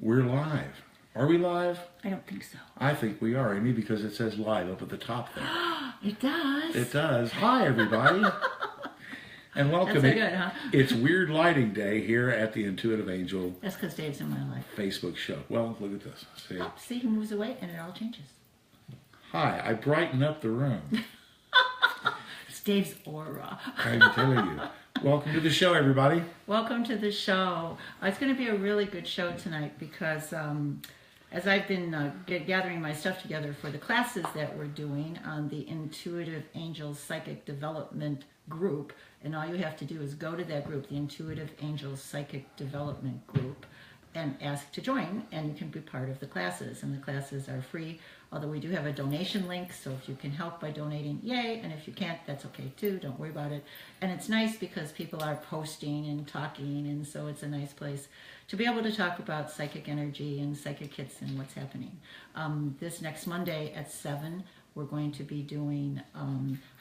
We're live. Are we live? I don't think so. I think we are, Amy, because it says live up at the top there. It does. It does. Hi, everybody. And welcome. That's so good, huh? It's Weird Lighting Day here at the Intuitive Angel That's because Dave's in my life. Facebook show. Well, look at this. See? Oh, see, he moves away and it all changes. Hi, I brighten up the room. It's Dave's aura. I'm telling you. Welcome to the show, everybody. Welcome to the show. It's going to be a really good show tonight because as I've been gathering my stuff together for the classes that we're doing on the Intuitive Angels Psychic Development Group, and all you have to do is go to that group, the Intuitive Angels Psychic Development Group, and ask to join, and you can be part of the classes. And the classes are free, although we do have a donation link, so if you can help by donating, yay, and if you can't, that's okay too, don't worry about it. And it's nice because people are posting and talking, and so it's a nice place to be able to talk about psychic energy and psychic hits and what's happening. This next Monday at 7, we're going to be doing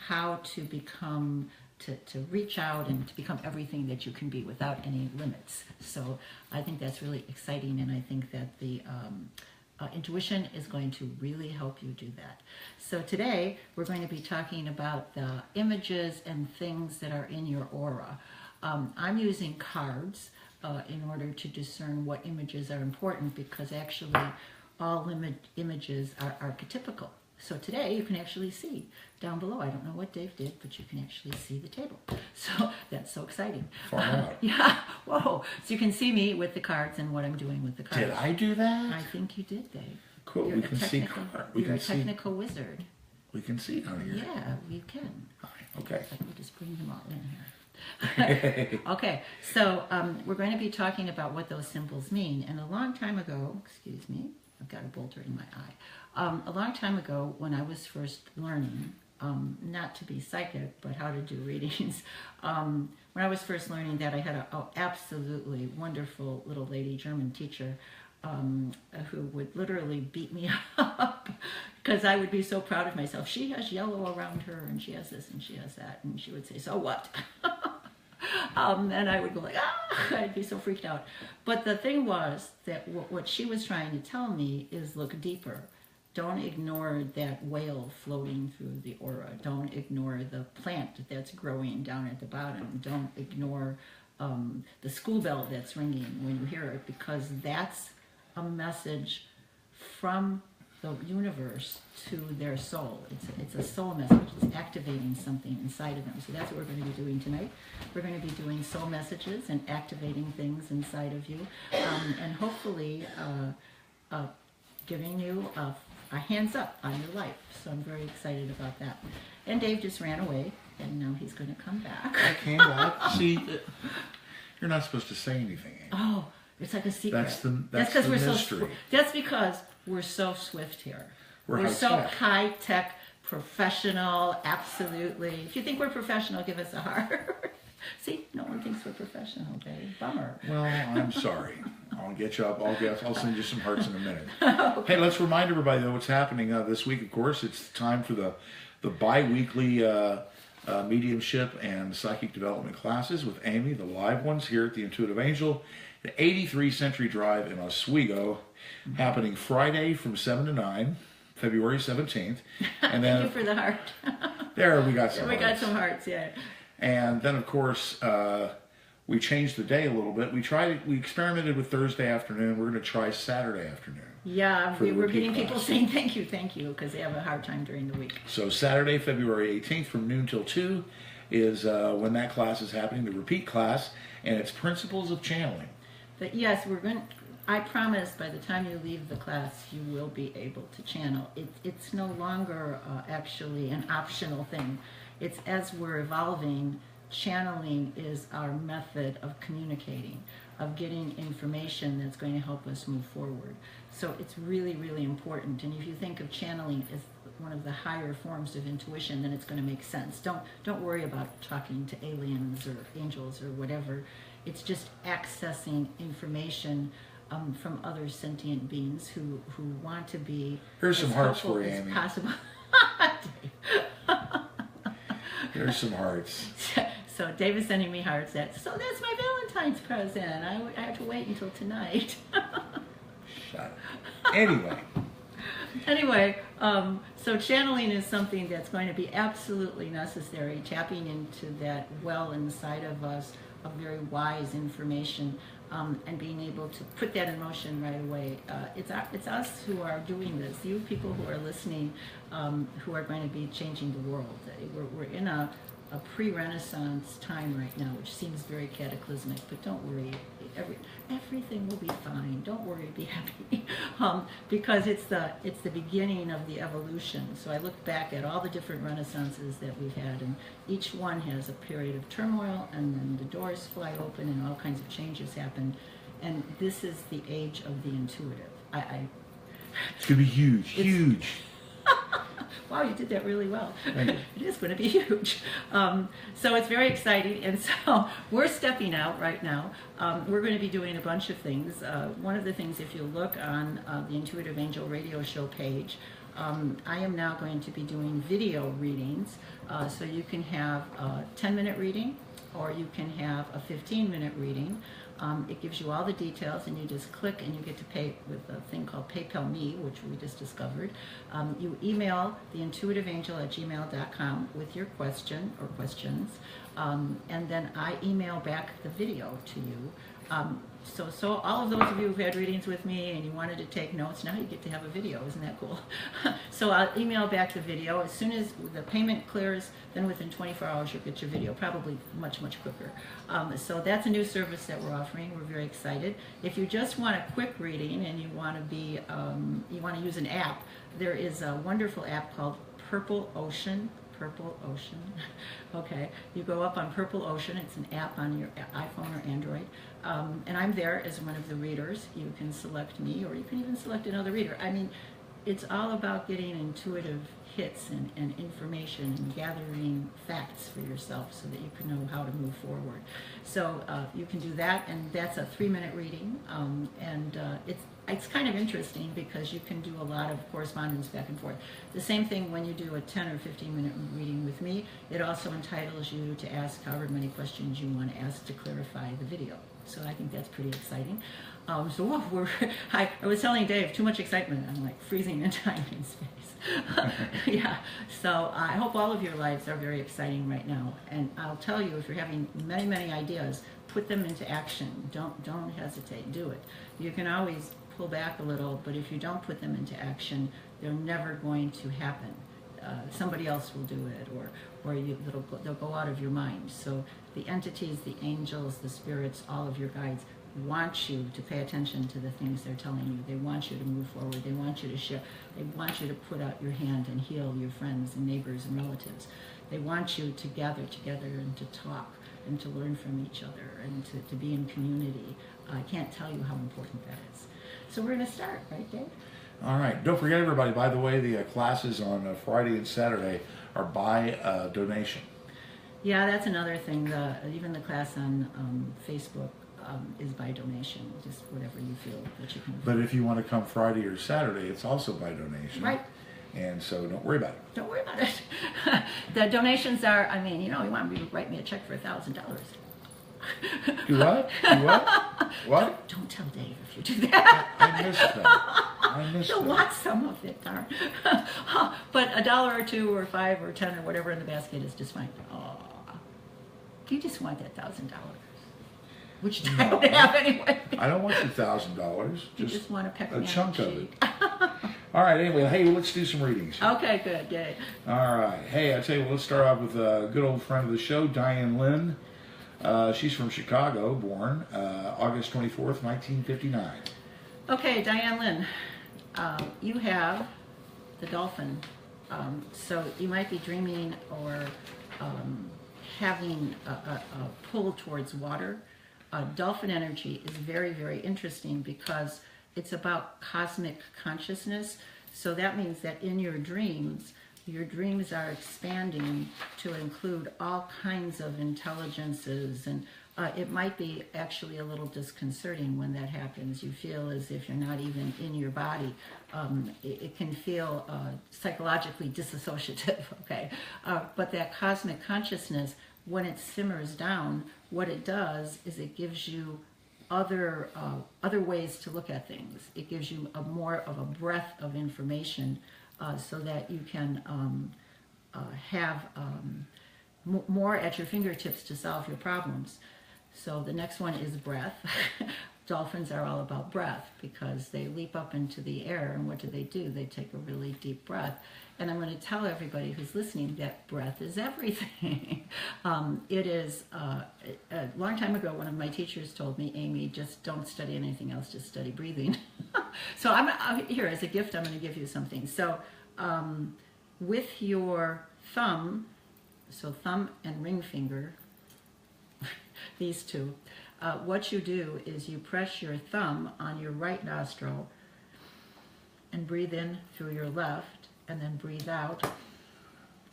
how to become to reach out and to become everything that you can be without any limits. So I think that's really exciting, and I think that the intuition is going to really help you do that. So today we're going to be talking about the images and things that are in your aura. I'm using cards in order to discern what images are important, because actually all images are archetypical. So today you can actually see down below. I don't know what Dave did, but you can actually see the table. So that's so exciting. Far out. Yeah. Whoa. So you can see me with the cards and what I'm doing with the cards. Did I do that? I think you did, Dave. Cool. You're we can see cards. You're a technical wizard. We can see down here. Yeah, we can. Okay. Let me just bring them all in here. Okay, so we're going to be talking about what those symbols mean. And a long time ago, excuse me, I've got a bolter in my eye. A long time ago, when I was first learning, not to be psychic, but how to do readings, when I was first learning that, I had an absolutely wonderful little lady German teacher who would literally beat me up because I would be so proud of myself. She has yellow around her, and she has this, and she has that, and she would say, "So what?" And I would go like, ah, I'd be so freaked out. But the thing was that what she was trying to tell me is look deeper. Don't ignore that whale floating through the aura. Don't ignore the plant that's growing down at the bottom. Don't ignore the school bell that's ringing when you hear it, because that's a message from the universe to their soul. It's a soul message. It's activating something inside of them. So that's what we're going to be doing tonight. We're going to be doing soul messages and activating things inside of you, and hopefully giving you a hands up on your life. So I'm very excited about that. And Dave just ran away, and now he's going to come back. I came back. See, you're not supposed to say anything, Amy. Oh, it's like a secret. That's the mystery. That's because we're so swift here. We're so high tech, professional. Absolutely. If you think we're professional, give us a heart. See, no one thinks we're professional, Dave. Bummer. Well, I'm sorry. I'll get you up. I'll send you some hearts in a minute. Okay. Hey, let's remind everybody though what's happening this week. Of course, it's time for the bi-weekly mediumship and psychic development classes with Amy, the live ones here at the Intuitive Angel, at 83 Century Drive in Oswego, happening Friday from 7 to 9, February 17th. And then, thank you for the heart. There, we got some We hearts. got some hearts, yeah. And then, of course, we changed the day a little bit. We experimented with Thursday afternoon. We're going to try Saturday afternoon. Yeah, we were getting people saying thank you, because they have a hard time during the week. So Saturday, February 18th from noon till 2 is when that class is happening, the repeat class, and it's Principles of Channeling. But yes, I promise by the time you leave the class, you will be able to channel. It's no longer actually an optional thing. It's as we're evolving, channeling is our method of communicating, of getting information that's going to help us move forward. So it's really, really important. And if you think of channeling as one of the higher forms of intuition, then it's going to make sense. Don't worry about talking to aliens or angels or whatever. It's just accessing information from other sentient beings who want to be Here's some hearts for you, as Amy. possible. There's some hearts. So Dave is sending me hearts. So that's my Valentine's present. I have to wait until tonight. Shut up. Anyway. Anyway, so channeling is something that's going to be absolutely necessary, tapping into that well inside of us of very wise information, and being able to put that in motion right away. It's us who are doing this, you people who are listening, who are going to be changing the world. We're in a pre-Renaissance time right now, which seems very cataclysmic, but don't worry, everything will be fine. Don't worry, be happy, because it's the beginning of the evolution. So I look back at all the different Renaissances that we've had, and each one has a period of turmoil, and then the doors fly open, and all kinds of changes happen. And this is the age of the intuitive. It's gonna be huge, huge. Wow, you did that really well. Thank you. It is going to be huge. So it's very exciting, and so we're stepping out right now. We're going to be doing a bunch of things. One of the things, if you look on the Intuitive Angel Radio Show page, I am now going to be doing video readings, so you can have a 10-minute reading, or you can have a 15-minute reading. It gives you all the details, and you just click and you get to pay with a thing called PayPal Me, which we just discovered. You email theintuitiveangel@gmail.com with your question or questions, and then I email back the video to you. So all of those of you who've had readings with me and you wanted to take notes, now you get to have a video. Isn't that cool? So I'll email back the video. As soon as the payment clears, then within 24 hours you'll get your video, probably much, much quicker. So that's a new service that we're offering. We're very excited. If you just want a quick reading and you want to use an app, there is a wonderful app called Purple Ocean. Purple Ocean. Okay, you go up on Purple Ocean. It's an app on your iPhone or Android, and I'm there as one of the readers. You can select me, or you can even select another reader. I mean, it's all about getting intuitive hits and information and gathering facts for yourself so that you can know how to move forward. So you can do that, and that's a 3-minute reading, and it's kind of interesting because you can do a lot of correspondence back and forth. The same thing when you do a 10 or 15-minute reading with me, it also entitles you to ask however many questions you want to ask to clarify the video. So I think that's pretty exciting. I was telling Dave, too much excitement. I'm like freezing in time and space. Yeah, so I hope all of your lives are very exciting right now. And I'll tell you, if you're having many, many ideas, put them into action. Don't hesitate, do it. You can always pull back a little, but if you don't put them into action, they're never going to happen. Somebody else will do it, or they'll go out of your mind. So the entities, the angels, the spirits, all of your guides want you to pay attention to the things they're telling you. They want you to move forward. They want you to share. They want you to put out your hand and heal your friends and neighbors and relatives. They want you to gather together and to talk and to learn from each other and to be in community. I can't tell you how important that is. So we're going to start, right, Dave? All right. Don't forget, everybody, by the way, the classes on Friday and Saturday are by donation. Yeah, that's another thing. Even the class on Facebook is by donation, just whatever you feel that you can afford. But if you want to come Friday or Saturday, it's also by donation. Right. And so don't worry about it. Don't worry about it. The donations are, I mean, you want me to write me a check for $1,000. Do what? Do what? What? Don't tell Dave if you do that. I missed that. I missed He'll that. want some of it, darn. But $1 or $2 or $5 or $10 or whatever in the basket is just fine. Oh, you just want that $1,000, which I don't have anyway. I don't want the $1,000. You just want to peck me a on chunk the of cheek. it. All right. Anyway, hey, let's do some readings. Okay, good, good. All right. Hey, I tell you what, let's start off with a good old friend of the show, Diane Lin. She's from Chicago, born August 24th, 1959. Okay, Diane Lin, you have the dolphin. So you might be dreaming or having a pull towards water. Dolphin energy is very, very interesting because it's about cosmic consciousness. So that means that in your dreams are expanding to include all kinds of intelligences, and it might be actually a little disconcerting when that happens. You feel as if you're not even in your body. It can feel psychologically disassociative, okay? But that cosmic consciousness, when it simmers down, what it does is it gives you other ways to look at things. It gives you a more of a breadth of information, so that you can have more at your fingertips to solve your problems. So the next one is breath. Dolphins are all about breath because they leap up into the air, and what do? They take a really deep breath. And I'm going to tell everybody who's listening that breath is everything. It is, a long time ago, one of my teachers told me, Amy, just don't study anything else, just study breathing. So here, as a gift, I'm going to give you something. So with your thumb, so thumb and ring finger, these two, what you do is you press your thumb on your right nostril and breathe in through your left, and then breathe out,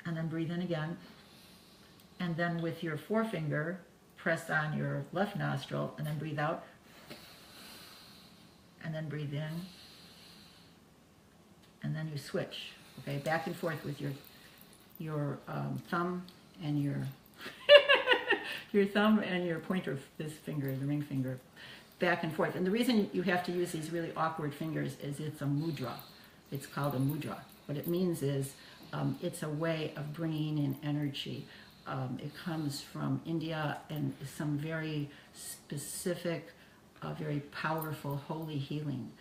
and then breathe in again. And then with your forefinger, press on your left nostril, and then breathe out, and then breathe in, and then you switch, okay, back and forth with your thumb and your your thumb and your pointer, this finger, the ring finger, back and forth. And the reason you have to use these really awkward fingers is it's a mudra. It's called a mudra. What it means is it's a way of bringing in energy. It comes from India and some very specific, very powerful holy healing.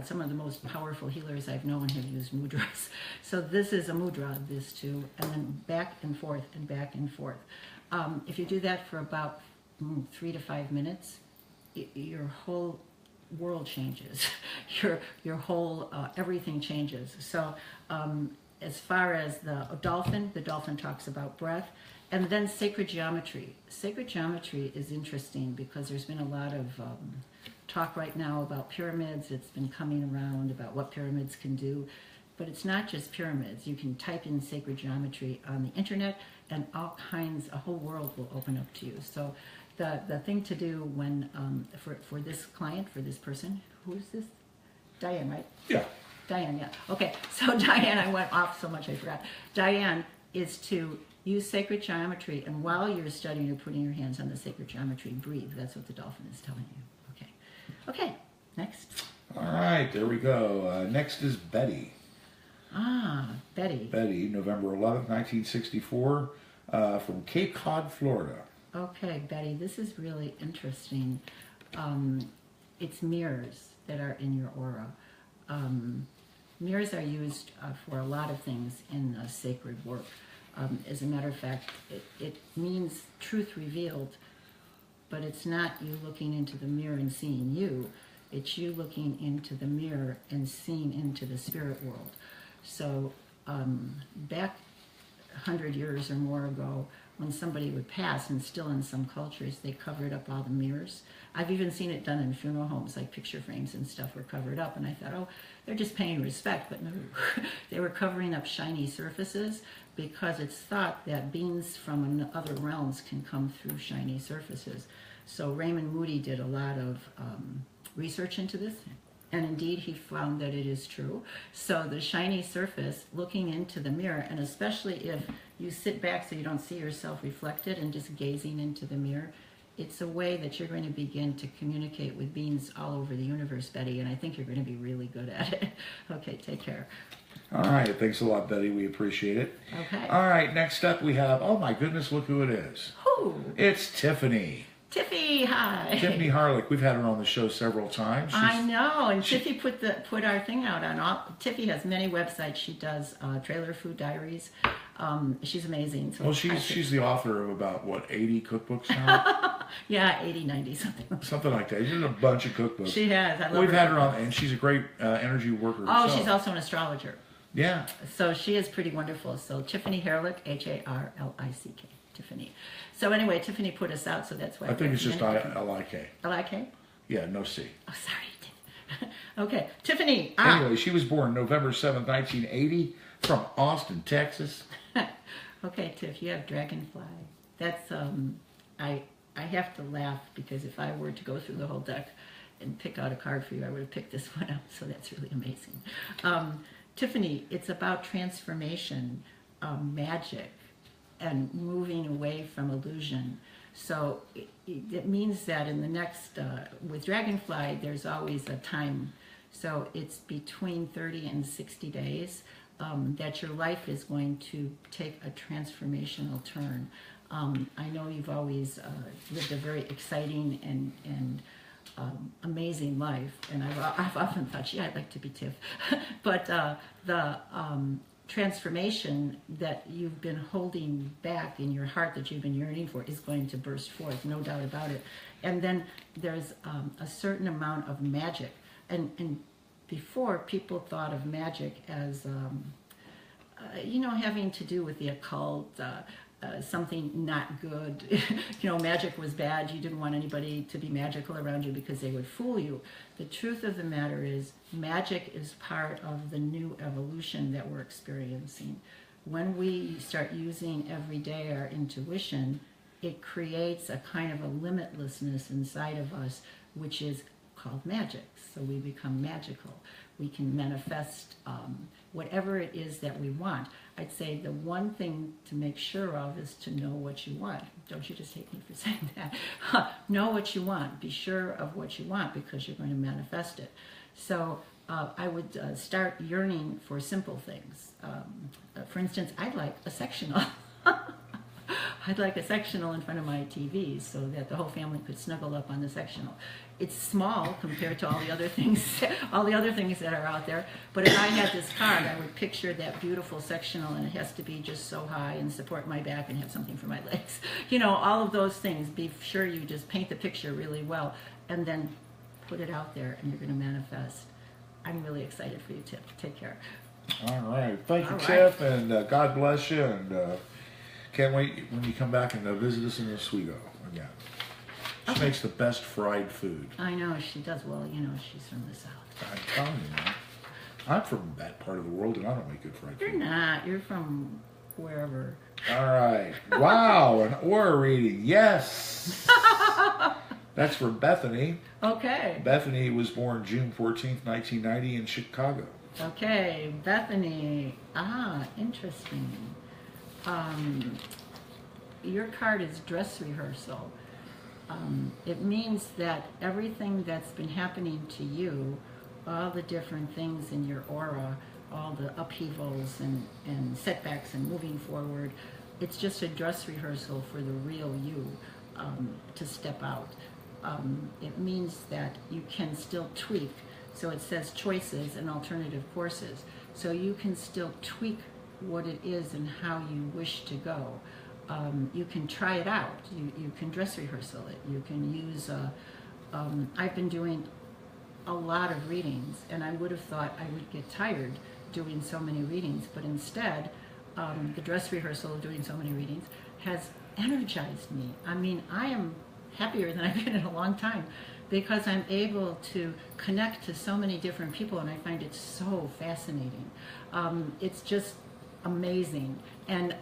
Some of the most powerful healers I've known have used mudras. So this is a mudra, this two, and then back and forth and back and forth. If you do that for about 3 to 5 minutes, your whole world changes. Your whole everything changes. So as far as the dolphin talks about breath, and then sacred geometry. Sacred geometry is interesting because there's been a lot of talk right now about pyramids. It's been coming around about what pyramids can do. But it's not just pyramids. You can type in sacred geometry on the internet, and all kinds, a whole world will open up to you. So the thing to do when, for this client, for this person, who is this? Diane, right? Yeah. Diane, yeah. Okay, so Diane, I went off so much I forgot. Diane is to use sacred geometry, and while you're studying, you're putting your hands on the sacred geometry, breathe. That's what the dolphin is telling you. Okay. Okay, next. All right, there we go. Next is Betty. Betty. Betty, November 11th, 1964, from Cape Cod, Florida. Okay, Betty, this is really interesting. It's mirrors that are in your aura. Mirrors are used for a lot of things in sacred work. As a matter of fact, it means truth revealed, but it's not you looking into the mirror and seeing you. It's you looking into the mirror and seeing into the spirit world. So back 100 years or more ago, when somebody would pass, and still in some cultures, they covered up all the mirrors. I've even seen it done in funeral homes, like picture frames and stuff were covered up, and I thought, oh, they're just paying respect, but no, they were covering up shiny surfaces because it's thought that beings from other realms can come through shiny surfaces. So Raymond Moody did a lot of research into this, and indeed he found that it is true. So the shiny surface, looking into the mirror, and especially if you sit back so you don't see yourself reflected and just gazing into the mirror, it's a way that you're going to begin to communicate with beings all over the universe, Betty, and I think you're going to be really good at it. Okay, take care. All right, thanks a lot, Betty. We appreciate it. Okay. All right, next up we have, oh my goodness, look who it is. Who? It's Tiffany. Tiffy, hi. Tiffany Harlick. We've had her on the show several times. I know, and Tiffy put our thing out on all. Tiffy has many websites. She does Trailer Food Diaries. She's amazing. So well, she's the author of about, what, 80 cookbooks now? Yeah, 80, 90, something. Something like that. She's in a bunch of cookbooks. She has. I love We've her. had her on, and she's a great energy worker Oh, herself. she's also an astrologer. Yeah. So she is pretty wonderful. So Tiffany Harlick, Harlick. Tiffany. So anyway, Tiffany put us out, so that's why I think it's just L-I-K. L-I-K? Yeah, no C. Oh, sorry. Okay, Tiffany. Anyway, she was born November 7th, 1980, from Austin, Texas. Okay, Tiff, you have dragonfly. That's, I have to laugh because if I were to go through the whole deck and pick out a card for you, I would have picked this one out, so that's really amazing. Tiffany, it's about transformation, magic, and moving away from illusion. So it means that in the next, with Dragonfly, there's always a time. So it's between 30 and 60 days that your life is going to take a transformational turn. I know you've always lived a very exciting and amazing life, and I've often thought, gee, I'd like to be Tiff. But the transformation that you've been holding back in your heart, that you've been yearning for, is going to burst forth, no doubt about it. And then there's a certain amount of magic. And before, people thought of magic as, having to do with the occult, something not good. Magic was bad. You didn't want anybody to be magical around you because they would fool you. The truth of the matter is, magic is part of the new evolution that we're experiencing. When we start using every day our intuition, it creates a kind of a limitlessness inside of us, which is called magic. So we become magical. We can manifest whatever it is that we want. I'd say the one thing to make sure of is to know what you want. Don't you just hate me for saying that? Know what you want. Be sure of what you want, because you're going to manifest it. So I would start yearning for simple things. For instance, I'd like a sectional. I'd like a sectional in front of my TV so that the whole family could snuggle up on the sectional. It's small compared to all the other things that are out there. But if I had this card, I would picture that beautiful sectional, and it has to be just so high and support my back and have something for my legs. All of those things. Be sure you just paint the picture really well, and then put it out there, and you're going to manifest. I'm really excited for you, Tiff. Take care. All right. Thank you, Tiff, and God bless you. And can't wait when you come back and visit us in Oswego again. She makes the best fried food. I know, she does. Well, she's from the South. I'm telling you, man. I'm from that part of the world, and I don't make good fried food. You're not. You're from wherever. All right. Wow, an aura reading. Yes. That's for Bethany. Okay. Bethany was born June 14th, 1990 in Chicago. Okay, Bethany. Interesting. Your card is dress rehearsal. It means that everything that's been happening to you, all the different things in your aura, all the upheavals and setbacks and moving forward, it's just a dress rehearsal for the real you to step out. It means that you can still tweak. So it says choices and alternative courses. So you can still tweak what it is and how you wish to go. You can try it out. You can dress rehearsal it. You can use, I've been doing a lot of readings, and I would have thought I would get tired doing so many readings, but instead, the dress rehearsal of doing so many readings has energized me. I mean, I am happier than I've been in a long time, because I'm able to connect to so many different people, and I find it so fascinating. It's just amazing, and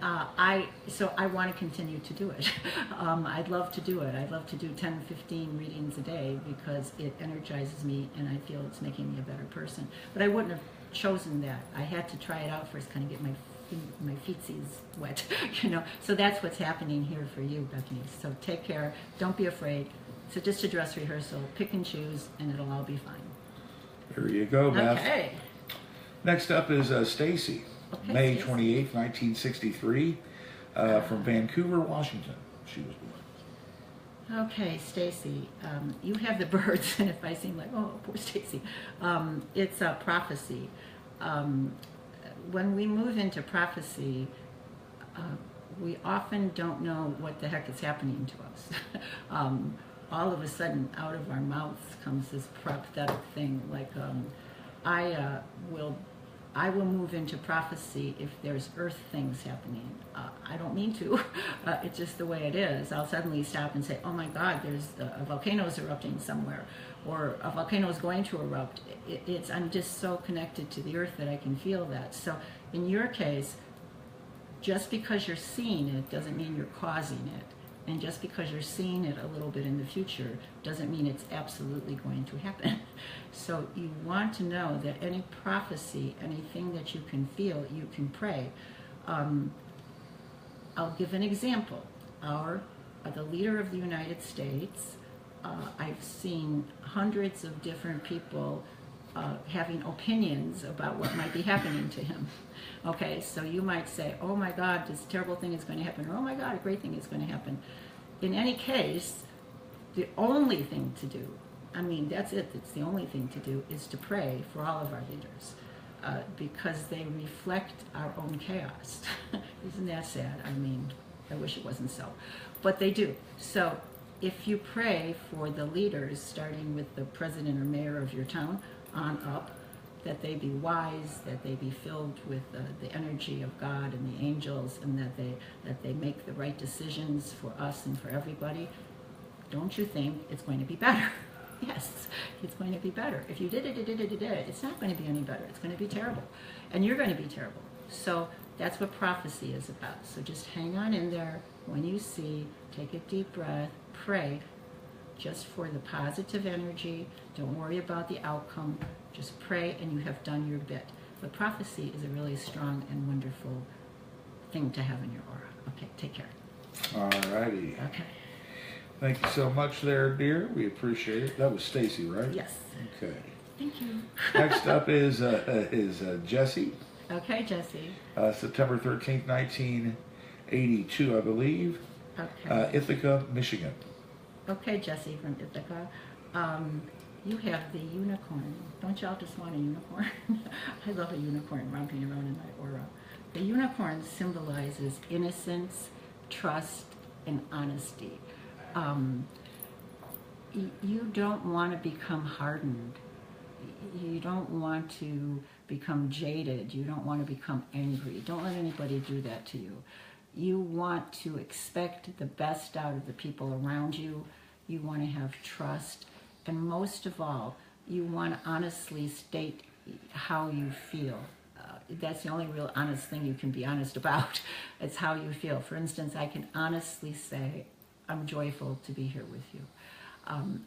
so I want to continue to do it. I'd love to do it. I'd love to do 10, 15 readings a day, because it energizes me and I feel it's making me a better person. But I wouldn't have chosen that. I had to try it out first, kind of get my feetsies wet, So that's what's happening here for you, Bethany. So take care. Don't be afraid. So just a dress rehearsal. Pick and choose, and it'll all be fine. There you go, Beth. Okay. Next up is Stacy. Okay, May Stacy. 28th, 1963, from Vancouver, Washington. She was born. Okay, Stacy, you have the birds, and if I seem like, oh, poor Stacy, it's a prophecy. When we move into prophecy, we often don't know what the heck is happening to us. All of a sudden, out of our mouths comes this prophetic thing, like I will move into prophecy if there's earth things happening. I don't mean to. It's just the way it is. I'll suddenly stop and say, oh my God, there's a volcano's erupting somewhere, or a volcano is going to erupt. I'm just so connected to the earth that I can feel that. So in your case, just because you're seeing it doesn't mean you're causing it. And just because you're seeing it a little bit in the future doesn't mean it's absolutely going to happen. So you want to know that any prophecy, anything that you can feel, you can pray. I'll give an example. Our the leader of the United States. I've seen hundreds of different people having opinions about what might be happening to him. Okay, so you might say, oh my God, this terrible thing is going to happen, or oh my God, a great thing is going to happen. In any case, the only thing to do, I mean, that's it, it's the only thing to do, is to pray for all of our leaders, because they reflect our own chaos. Isn't that sad? I mean, I wish it wasn't so, but they do. So if you pray for the leaders, starting with the president or mayor of your town on up, that they be wise, that they be filled with the energy of God and the angels, and that they make the right decisions for us and for everybody, don't you think it's going to be better? Yes, it's going to be better. If you did it, it's not going to be any better. It's going to be terrible. And you're going to be terrible. So that's what prophecy is about. So just hang on in there. When you see, take a deep breath, pray just for the positive energy. Don't worry about the outcome. Just pray and you have done your bit. But prophecy is a really strong and wonderful thing to have in your aura. Okay, take care. All righty. Okay. Thank you so much there, dear. We appreciate it. That was Stacy, right? Yes. Okay. Thank you. Next up is Jesse. Okay, Jesse. September 13th, 1982, I believe. Okay. Ithaca, Michigan. Okay, Jesse from Ithaca. You have the unicorn. Don't y'all just want a unicorn? I love a unicorn romping around in my aura. The unicorn symbolizes innocence, trust, and honesty. You don't want to become hardened. You don't want to become jaded. You don't want to become angry. Don't let anybody do that to you. You want to expect the best out of the people around you. You want to have trust. And most of all, you want to honestly state how you feel. That's the only real honest thing you can be honest about. It's how you feel. For instance, I can honestly say, I'm joyful to be here with you.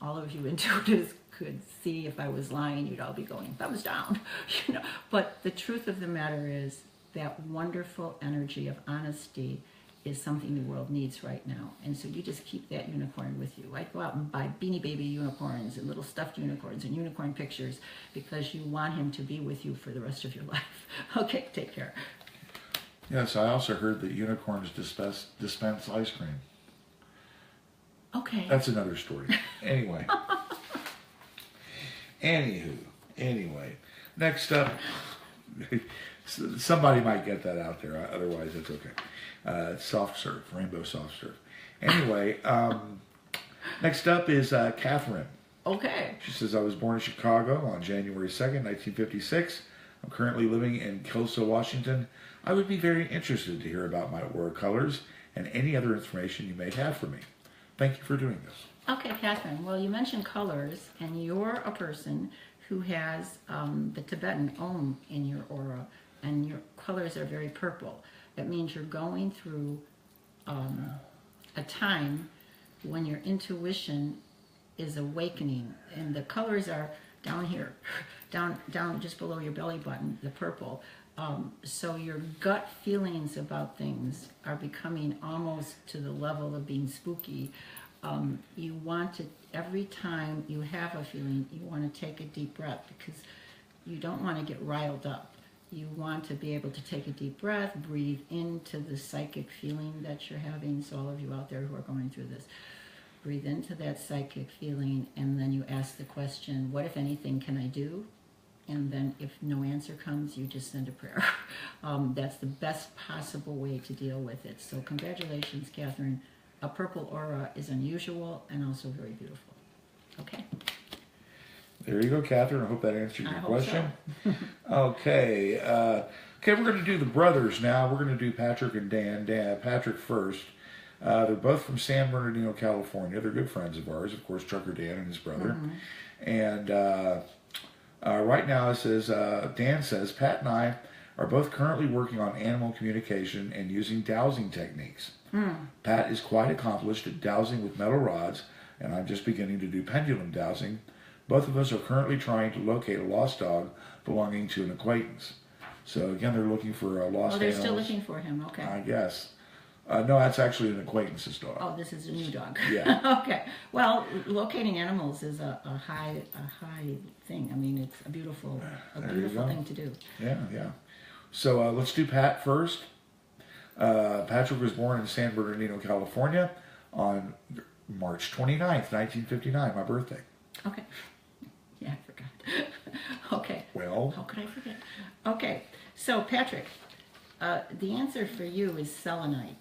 All of you intuitives could see if I was lying, you'd all be going, thumbs down. You know. But the truth of the matter is that wonderful energy of honesty is something the world needs right now. And so you just keep that unicorn with you. I'd go out and buy Beanie Baby unicorns and little stuffed unicorns and unicorn pictures because you want him to be with you for the rest of your life. Okay, take care. Yes, I also heard that unicorns dispense ice cream. Okay. That's another story. Anyway. Anyway. Next up, somebody might get that out there. Otherwise, it's okay. Soft serve, rainbow soft serve. Anyway, next up is Katherine. Okay. She says, I was born in Chicago on January 2nd, 1956. I'm currently living in Kelso, Washington. I would be very interested to hear about my aura colors and any other information you may have for me. Thank you for doing this. Okay, Katherine. Well, you mentioned colors, and you're a person who has the Tibetan Om in your aura, and your colors are very purple. That means you're going through a time when your intuition is awakening, and the colors are down here, down just below your belly button, the purple. So your gut feelings about things are becoming almost to the level of being spooky. You want to, every time you have a feeling, you want to take a deep breath because you don't want to get riled up. You want to be able to take a deep breath, breathe into the psychic feeling that you're having. So all of you out there who are going through this, breathe into that psychic feeling, and then you ask the question, what, if anything, can I do? And then if no answer comes, you just send a prayer. That's the best possible way to deal with it. So congratulations, Katherine. A purple aura is unusual and also very beautiful. Okay? There you go, Katherine. I hope that answered your question. So. Okay. Okay, we're going to do the brothers now. We're going to do Patrick and Dan. Patrick first. They're both from San Bernardino, California. They're good friends of ours, of course, Trucker Dan and his brother. Mm-hmm. And right now it says, Dan says, Pat and I are both currently working on animal communication and using dowsing techniques. Pat is quite accomplished at dowsing with metal rods, and I'm just beginning to do pendulum dowsing. Both of us are currently trying to locate a lost dog belonging to an acquaintance. So again, they're looking for a lost animal. Oh, they're still looking for him, okay. I guess. No, that's actually an acquaintance's dog. Oh, this is a new dog. Yeah. Okay. Well, locating animals is a high thing. I mean, it's a beautiful thing to do. Yeah, yeah. So let's do Pat first. Patrick was born in San Bernardino, California on March 29th, 1959, my birthday. Okay. Yeah, I forgot. Okay. Well. How could I forget? Okay. So, Patrick, the answer for you is selenite.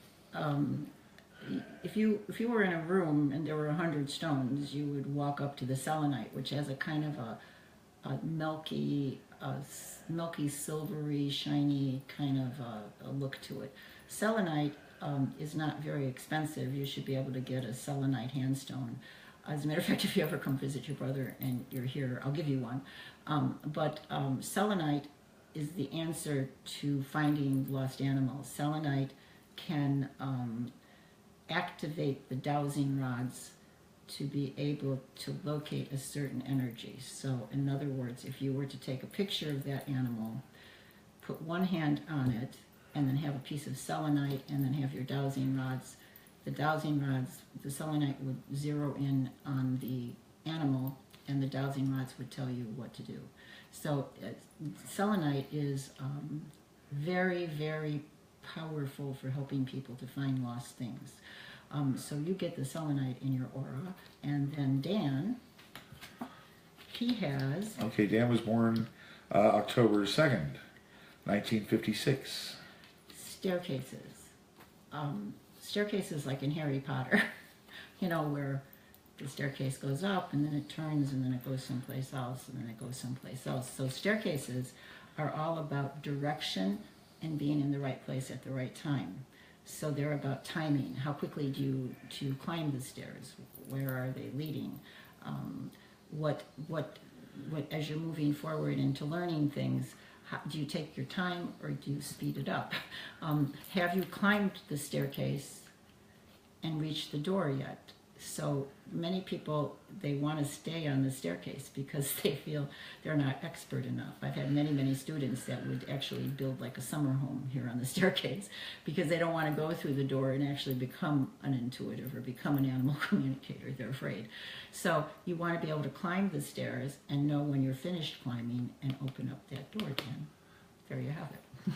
If you were in a room and there were 100 stones, you would walk up to the selenite, which has a kind of a milky, silvery, shiny kind of a look to it. Selenite is not very expensive. You should be able to get a selenite handstone. As a matter of fact, if you ever come visit your brother and you're here, I'll give you one. But selenite is the answer to finding lost animals. Selenite can activate the dowsing rods to be able to locate a certain energy. So in other words, if you were to take a picture of that animal, put one hand on it, and then have a piece of selenite, and then have your dowsing rods, the selenite would zero in on the animal, and the dowsing rods would tell you what to do. So selenite is very, very powerful for helping people to find lost things. So you get the selenite in your aura, and then Dan, he has... Okay, Dan was born October 2nd, 1956. Staircases. Staircases like in Harry Potter, you know, where the staircase goes up and then it turns and then it goes someplace else and then it goes someplace else. So staircases are all about direction and being in the right place at the right time. So they're about timing. How quickly do you climb the stairs? Where are they leading? What as you're moving forward into learning things, do you take your time or do you speed it up? Have you climbed the staircase and reached the door yet? So many people, they want to stay on the staircase because they feel they're not expert enough. I've had many, many students that would actually build like a summer home here on the staircase because they don't want to go through the door and actually become an intuitive or become an animal communicator. They're afraid. So you want to be able to climb the stairs and know when you're finished climbing and open up that door again. There you have it.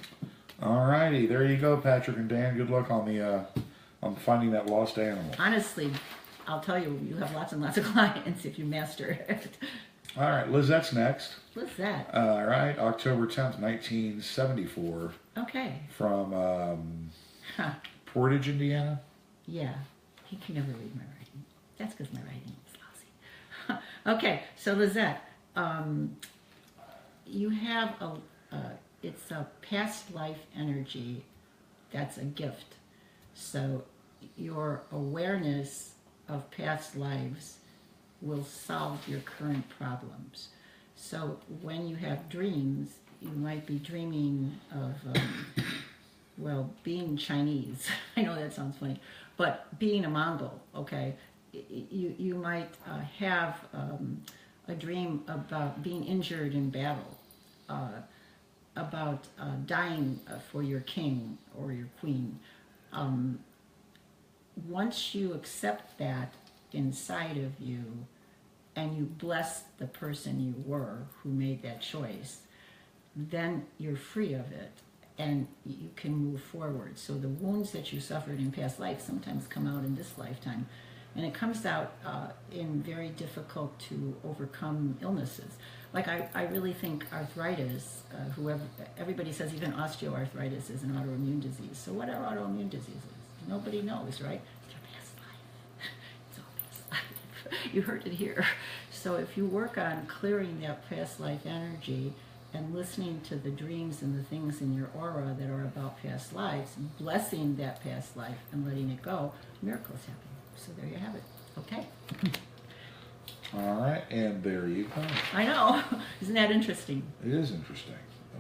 All righty, there you go, Patrick and Dan. Good luck on finding that lost animal. Honestly, I'll tell you, you have lots and lots of clients if you master it. All right, Lizette's next. What's that? All right, October 10th, 1974. Okay. From Portage, Indiana. Yeah, he can never read my writing. That's because my writing is lousy. Okay, so Lizette, you have it's a past life energy that's a gift. So your awareness of past lives will solve your current problems. So when you have dreams, you might be dreaming of, well, being Chinese. I know that sounds funny, but being a Mongol, okay? You might have a dream about being injured in battle, about dying for your king or your queen. Once you accept that inside of you and you bless the person you were who made that choice, then you're free of it and you can move forward. So the wounds that you suffered in past life sometimes come out in this lifetime, and it comes out in very difficult to overcome illnesses. Like I really think arthritis, everybody says even osteoarthritis is an autoimmune disease. So what are autoimmune diseases? Nobody knows, right? It's your past life. It's all past life. You heard it here. So if you work on clearing that past life energy and listening to the dreams and the things in your aura that are about past lives, blessing that past life and letting it go, miracles happen. So there you have it. Okay. All right, and there you go. I know. Isn't that interesting? It is interesting.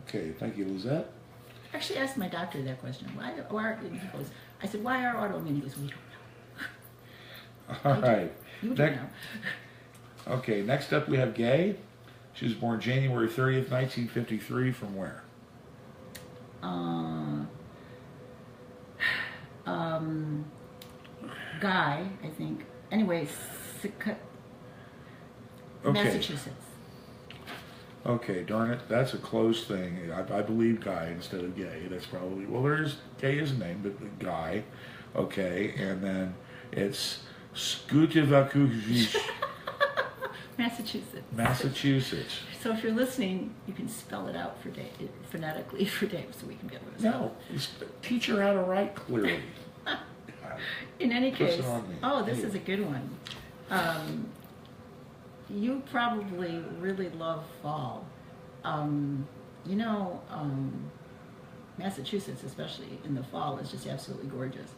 Okay, thank you, Lizette. I actually asked my doctor that question. He goes, I said, why are autoimmune? He goes, we don't know. All right. You do know. Okay, next up we have Gay. She was born January 30th, 1953. From where? Guy, I think. Anyway, Massachusetts. Okay, darn it, that's a close thing. I believe Guy instead of Gay. That's probably, well, there's, Gay is a name, but Guy. Okay, and then it's Skutivakujish. Massachusetts. Massachusetts. So if you're listening, you can spell it out for Dave, phonetically for Dave, so we can be able to spell No, teach her how to write clearly. In any case, oh, this Anyway. is a good one. You probably really love fall. You know, Massachusetts, especially in the fall, is just absolutely gorgeous.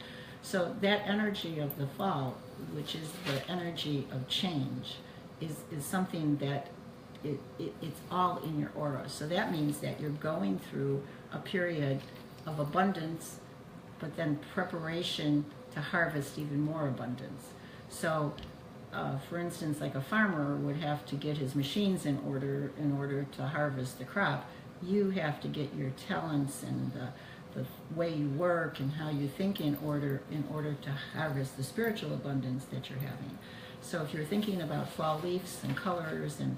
So that energy of the fall, which is the energy of change, is something that it's all in your aura. So that means that you're going through a period of abundance, but then preparation to harvest even more abundance. So, for instance, like a farmer would have to get his machines in order to harvest the crop. You have to get your talents and the way you work and how you think in order to harvest the spiritual abundance that you're having. So if you're thinking about fall leaves and colors and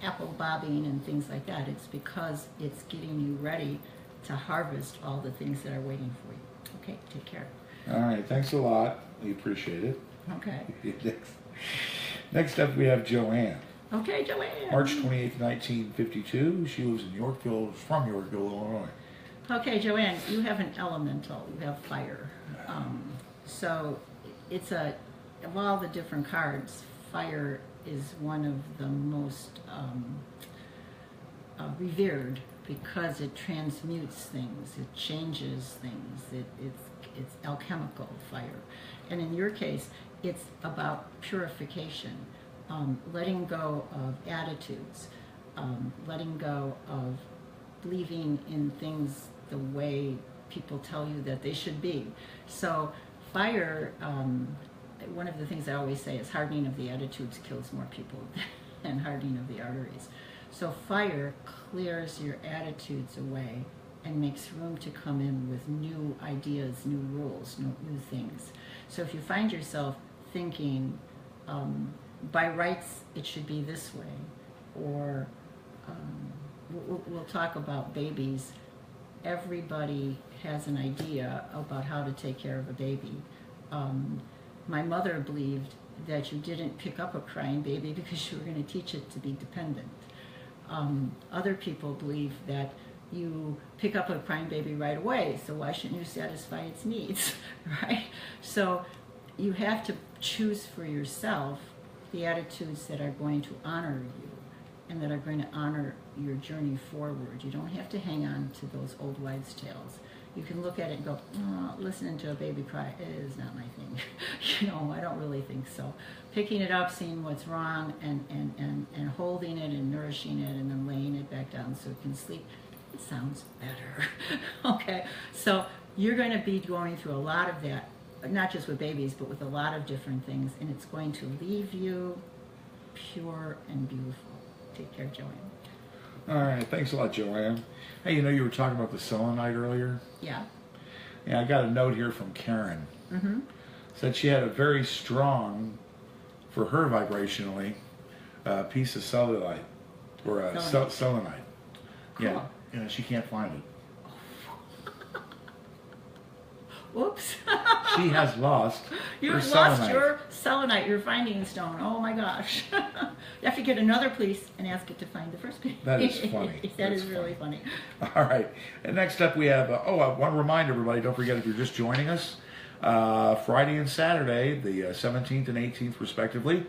apple bobbing and things like that, it's because it's getting you ready to harvest all the things that are waiting for you. Okay, take care. All right, thanks a lot. We appreciate it. Okay. Next up, we have Joanne. Okay, Joanne. March 28th, 1952. She lives in Yorkville, from Yorkville, Illinois. Okay, Joanne, you have an elemental. You have fire. So it's of all the different cards, fire is one of the most revered because it transmutes things, it changes things, it's alchemical fire. And in your case, it's about purification, letting go of attitudes, letting go of believing in things the way people tell you that they should be. So fire, one of the things I always say is hardening of the attitudes kills more people than hardening of the arteries. So fire clears your attitudes away and makes room to come in with new ideas, new rules, new things. So if you find yourself thinking, by rights it should be this way, or we'll talk about babies. Everybody has an idea about how to take care of a baby. My mother believed that you didn't pick up a crying baby because you were going to teach it to be dependent. Other people believe that you pick up a crying baby right away, so why shouldn't you satisfy its needs, right? So you have to choose for yourself the attitudes that are going to honor you and that are going to honor your journey forward. You don't have to hang on to those old wives' tales. You can look at it and go, oh, listening to a baby cry is not my thing. You know, I don't really think so. Picking it up, seeing what's wrong, and holding it and nourishing it and then laying it back down so it can sleep, it sounds better. Okay, so you're going to be going through a lot of that, not just with babies, but with a lot of different things, and it's going to leave you pure and beautiful. Take care, Joanne. All right, thanks a lot, Joanne. Hey, you know, you were talking about the selenite earlier? Yeah. Yeah, I got a note here from Karen. Mm-hmm. Said she had a very strong, for her vibrationally, piece of cellulite, or selenite. Cool. Yeah, she can't find it. Whoops. She has lost You've her lost selenite. your selenite, your finding stone. Oh my gosh. You have to get another piece and ask it to find the first piece. That is funny. That is really funny. All right. And next up we have, I want to remind everybody, don't forget if you're just joining us, Friday and Saturday, the 17th and 18th respectively.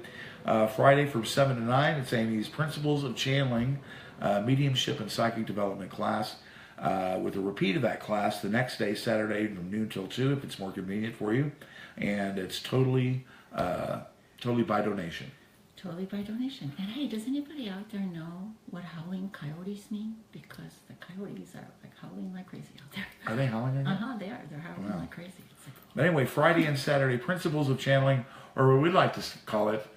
Friday from 7 to 9, it's Amy's Principles of Channeling, Mediumship and Psychic Development class. With a repeat of that class the next day, Saturday from noon till 2, if it's more convenient for you. And it's totally by donation. Totally by donation. And hey, does anybody out there know what howling coyotes mean? Because the coyotes are like howling like crazy out there. Are they howling again? Uh-huh, they are. They're howling like crazy. It's like, But anyway, Friday and Saturday, Principles of Channeling, or what we like to call it,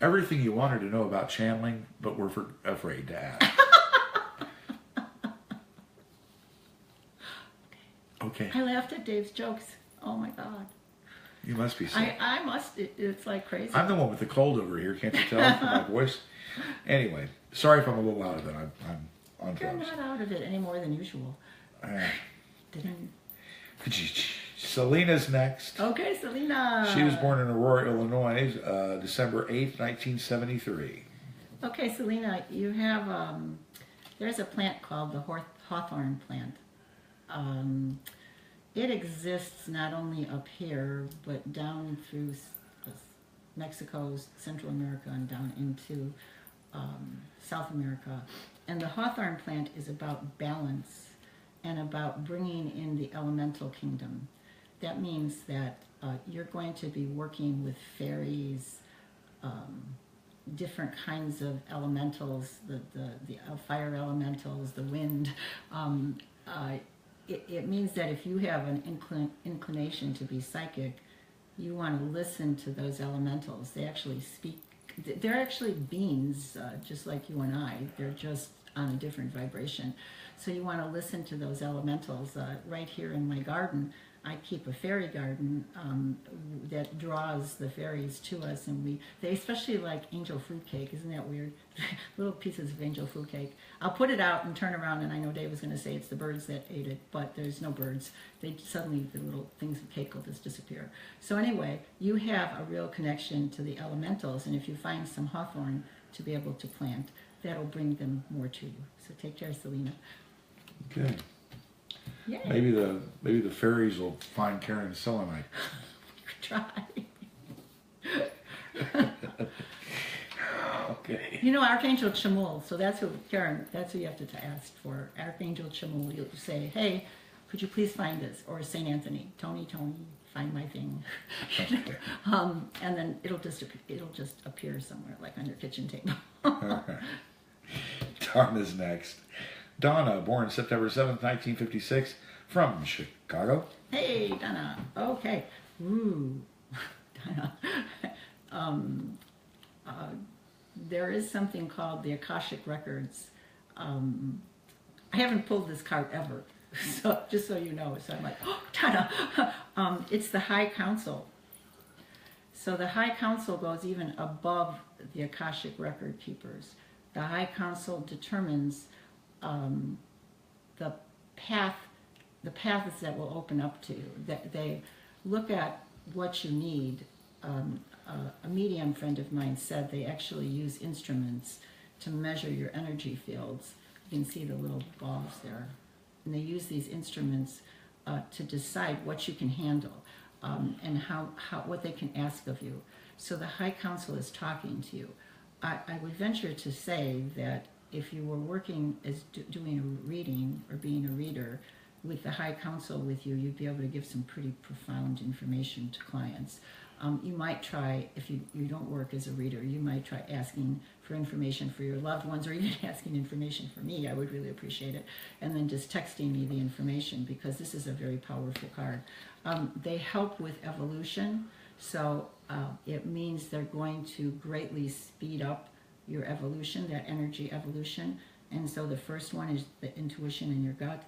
everything you wanted to know about channeling, but we're afraid to ask. Okay. I laughed at Dave's jokes. Oh my God. You must be sick. I must. It's like crazy. I'm the one with the cold over here. Can't you tell from my voice? Anyway, sorry if I'm a little out of it. I'm on You're drugs. not out of it any more than usual. Didn't. Celina's next. Okay, Celina. She was born in Aurora, Illinois, December 8th, 1973. Okay, Celina, you have, there's a plant called the hawthorn plant. It exists not only up here, but down through Mexico, Central America, and down into South America. And the hawthorn plant is about balance and about bringing in the elemental kingdom. That means that you're going to be working with fairies, different kinds of elementals, the fire elementals, the wind. It means that if you have an inclination to be psychic, you want to listen to those elementals. They actually speak. They're actually beings, just like you and I. They're just on a different vibration. So you want to listen to those elementals. Right here in my garden, I keep a fairy garden that draws the fairies to us, and they especially like angel fruit cake. Isn't that weird? Little pieces of angel fruit cake. I'll put it out and turn around, and I know Dave was going to say it's the birds that ate it, but there's no birds. The little things of cake will just disappear. So anyway, you have a real connection to the elementals, and if you find some hawthorn to be able to plant, that'll bring them more to you. So take care, Celina. Okay. Yay. Maybe the fairies will find Karen selenite. Try. Okay. You know Archangel Childe, so that's who, Karen, that's who you have to ask for. Archangel Childe, you'll say, hey, could you please find this? Or St. Anthony, Tony, find my thing. And then it'll just appear somewhere, like on your kitchen table. All right. Donna's next. Donna, born September 7th, 1956, from Chicago. Hey, Donna. Okay. Ooh, Donna. There is something called the Akashic Records. I haven't pulled this card ever, so just so you know. So I'm like, oh, Donna. It's the High Council. So the High Council goes even above the Akashic Record Keepers. The High Council determines the paths that will open up to you. That they look at what you need. A medium friend of mine said they actually use instruments to measure your energy fields. You can see the little balls there. And they use these instruments to decide what you can handle and what they can ask of you. So the High Council is talking to you. I would venture to say that if you were working as doing a reading or being a reader with the High Council with you, you'd be able to give some pretty profound information to clients. You might try, if you don't work as a reader, you might try asking for information for your loved ones, or even asking information for me. I would really appreciate it. And then just texting me the information, because this is a very powerful card. They help with evolution, so it means they're going to greatly speed up your evolution, that energy evolution. And so the first one is the intuition in your gut.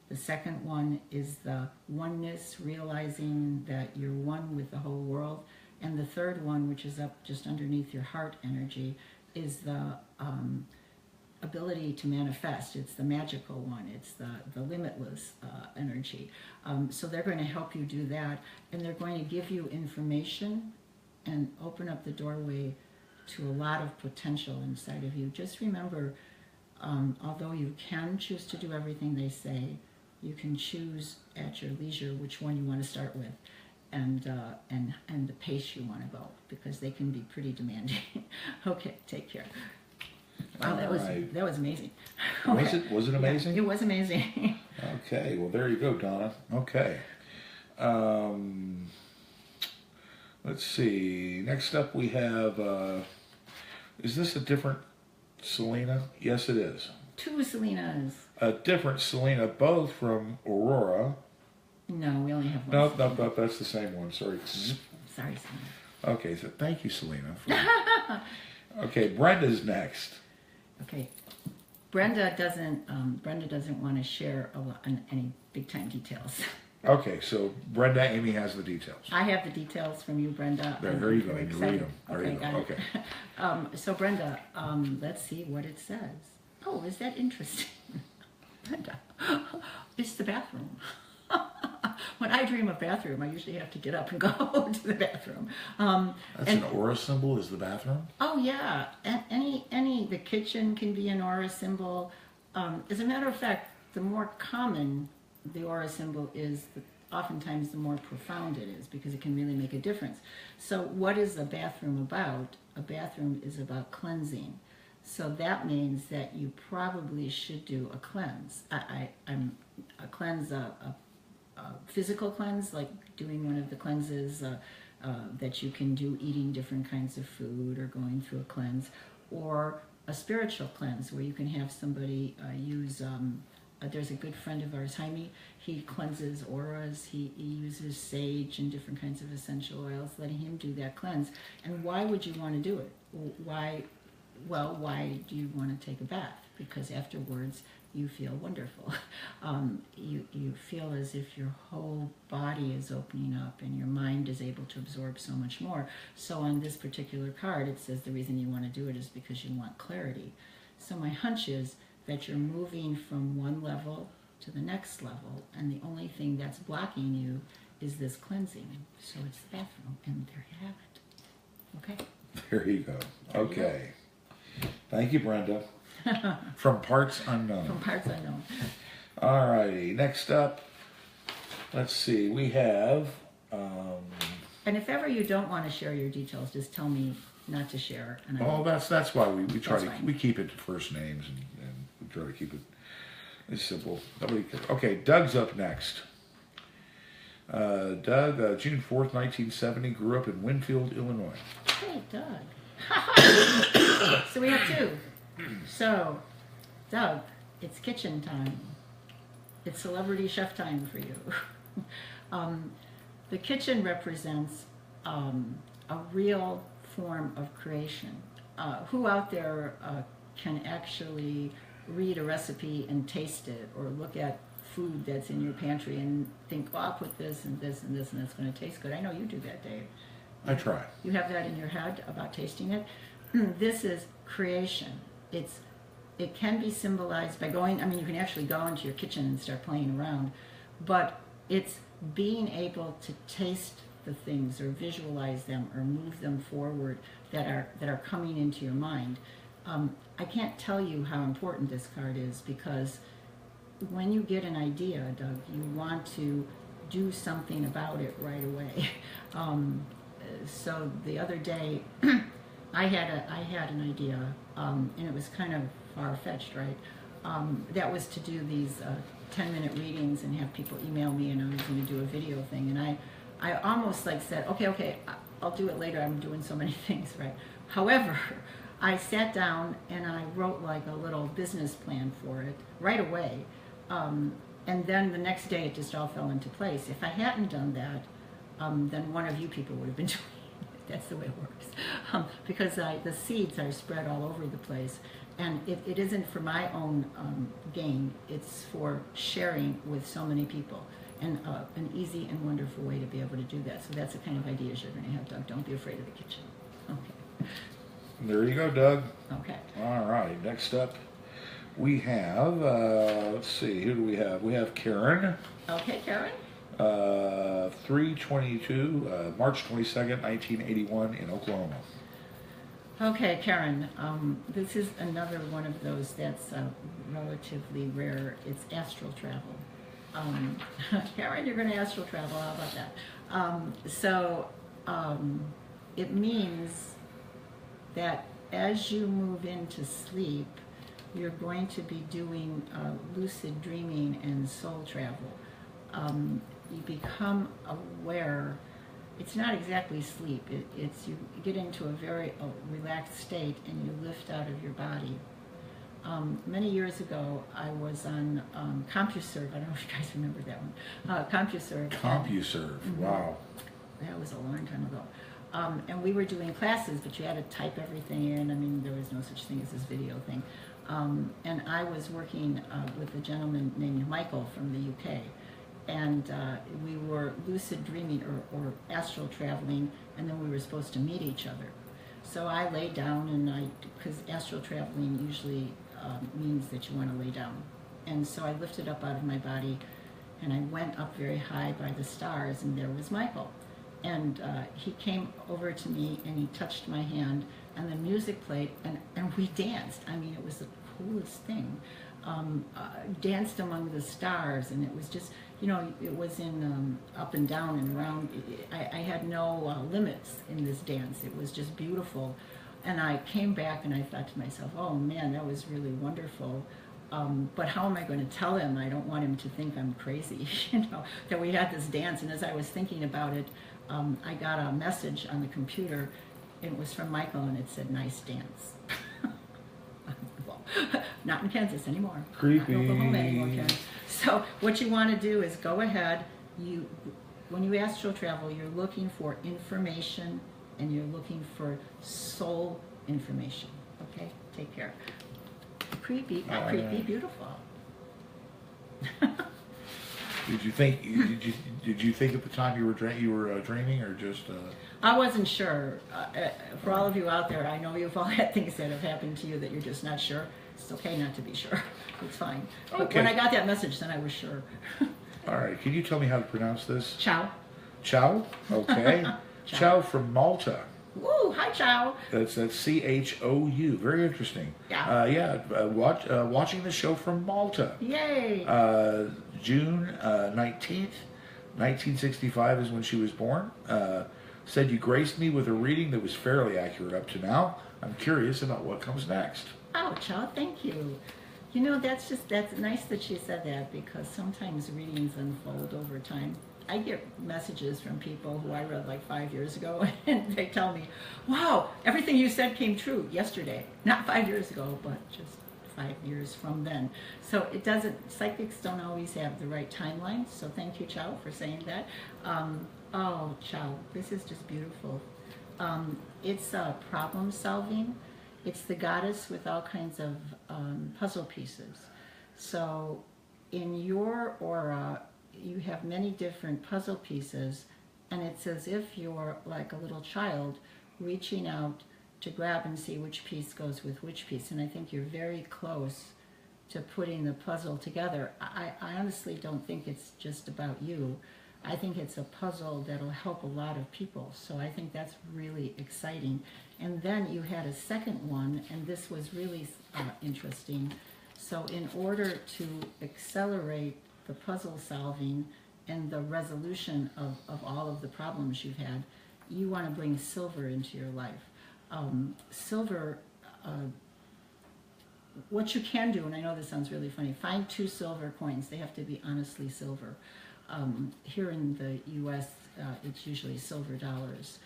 The second one is the oneness, realizing that you're one with the whole world. And the third one, which is up just underneath your heart energy, is the ability to manifest. It's the magical one. It's the limitless energy. So they're going to help you do that. And they're going to give you information and open up the doorway to a lot of potential inside of you. Just remember, although you can choose to do everything they say, you can choose at your leisure which one you want to start with, and the pace you want to go, because they can be pretty demanding. Okay, take care. Wow, that was amazing. Okay. Was it amazing? Yeah, it was amazing. Okay, well there you go, Donna. Okay. Let's see. Next up we have, is this a different Celina? Yes, it is. Two Celinas. A different Celina, both from Aurora. No, we only have one. No, that's the same one. Sorry. Sorry, Celina. Okay, so thank you, Celina. Okay, Brenda's next. Okay, Brenda doesn't want to share any big time details. Okay, so Brenda, Amy has the details. I have the details from you, Brenda. There you go. Very You read excited. them. There Okay, you go. got Okay. it. So Brenda, let's see what it says. Oh, is that interesting? Brenda, it's the bathroom. When I dream of bathroom, I usually have to get up and go to the bathroom. That's an aura symbol, is the bathroom? Oh yeah, the kitchen can be an aura symbol. As a matter of fact, the more common the aura symbol is, oftentimes the more profound it is, because it can really make a difference. So what is a bathroom about? A bathroom is about cleansing. So that means that you probably should do a cleanse. I'm a cleanse, a physical cleanse, like doing one of the cleanses that you can do, eating different kinds of food or going through a cleanse, or a spiritual cleanse where you can have somebody use, there's a good friend of ours, Jaime, he cleanses auras, he uses sage and different kinds of essential oils, letting him do that cleanse. And why would you want to do it? Why do you want to take a bath? Because afterwards you feel wonderful. You feel as if your whole body is opening up and your mind is able to absorb so much more. So on this particular card, it says the reason you want to do it is because you want clarity. So my hunch is that you're moving from one level to the next level, and the only thing that's blocking you is this cleansing. So it's the bathroom, and there you have it. Okay? There you go. Okay. Thank you, Brenda. From Parts Unknown. From Parts Unknown. All righty. Next up, let's see. We have... and if ever you don't want to share your details, just tell me not to share. And that's why we try to... fine. We keep it to first names, and we try to keep it as simple. Nobody cares. Okay, Doug's up next. Doug, June 4th, 1970, grew up in Winfield, Illinois. Hey, Doug. So we have two. So, Doug, it's kitchen time. It's celebrity chef time for you. The kitchen represents a real form of creation. Who out there can actually read a recipe and taste it, or look at food that's in your pantry and think, oh, I'll put this and this and this and it's going to taste good? I know you do that, Dave. I try. You have that in your head about tasting it. This is creation. It can be symbolized by going, you can actually go into your kitchen and start playing around, but it's being able to taste the things or visualize them or move them forward that are coming into your mind. I can't tell you how important this card is, because when you get an idea, Doug, you want to do something about it right away. So the other day, I had an idea, and it was kind of far-fetched, right? That was to do these 10-minute readings and have people email me, and I was going to do a video thing. And I almost said, okay, I'll do it later. I'm doing so many things, right? However, I sat down and I wrote a little business plan for it right away. And then the next day it just all fell into place. If I hadn't done that, then one of you people would have been doing it. That's the way it works. Because the seeds are spread all over the place. And it isn't for my own gain, it's for sharing with so many people. And an easy and wonderful way to be able to do that. So that's the kind of ideas you're going to have, Doug. Don't be afraid of the kitchen. Okay. There you go, Doug. Okay. All right. Next up, we have, let's see, who do we have? We have Karen. Okay, Karen. 3/22, March 22nd, 1981 in Oklahoma. Okay, Karen. This is another one of those that's relatively rare. It's astral travel. Karen, you're going to astral travel. How about that? It means that as you move into sleep, you're going to be doing lucid dreaming and soul travel. You become aware. It's not exactly sleep. It's you get into a very relaxed state and you lift out of your body. Many years ago, I was on CompuServe. I don't know if you guys remember that one. CompuServe. CompuServe. Wow. That was a long time ago. And we were doing classes, but you had to type everything in. There was no such thing as this video thing. And I was working with a gentleman named Michael from the UK. and we were lucid dreaming or astral traveling, and then we were supposed to meet each other. So I lay down, and because astral traveling usually means that you want to lay down. And so I lifted up out of my body, and I went up very high by the stars, and there was Michael. And he came over to me, and he touched my hand, and the music played, and we danced. I mean, it was the coolest thing. Danced among the stars, and it was just, you know, it was in up and down and around. I had no limits in this dance. It was just beautiful. And I came back and I thought to myself, oh man, that was really wonderful. But how am I going to tell him? I don't want him to think I'm crazy, you know, that we had this dance. And as I was thinking about it, I got a message on the computer. It was from Michael, and it said, nice dance. Well, not in Kansas anymore. Creepy. Not in Oklahoma anymore, Kansas. So what you want to do is go ahead. When you astral travel, you're looking for information, and you're looking for soul information. Okay? Take care. Creepy, creepy, beautiful. Did you think at the time you were dreaming, or just? I wasn't sure. For all of you out there, I know you've all had things that have happened to you that you're just not sure. It's okay not to be sure. It's fine. But Okay. when I got that message, then I was sure. All right. Can you tell me how to pronounce this? Ciao. Chow. Okay. Chow from Malta. Woo! Hi, Ciao. That's CHOU. Very interesting. Yeah. Watching the show from Malta. Yay. June 19th, 1965 is when she was born. Said you graced me with a reading that was fairly accurate up to now. I'm curious about what comes next. Oh, Ciao, thank you. You know, that's nice that she said that, because sometimes readings unfold over time. I get messages from people who I read like 5 years ago, and they tell me, wow, everything you said came true yesterday. Not 5 years ago, but just 5 years from then. So psychics don't always have the right timeline, so thank you, Chao, for saying that. Oh, Chao, this is just beautiful. It's problem solving. It's the goddess with all kinds of puzzle pieces. So in your aura, you have many different puzzle pieces, and it's as if you're like a little child reaching out to grab and see which piece goes with which piece. And I think you're very close to putting the puzzle together. I honestly don't think it's just about you. I think it's a puzzle that'll help a lot of people. So I think that's really exciting. And then you had a second one, and this was really interesting. So in order to accelerate the puzzle solving and the resolution of all of the problems you've had, you want to bring silver into your life. Silver, what you can do, and I know this sounds really funny, find 2 silver coins. They have to be honestly silver. Here in the U.S., it's usually silver dollars.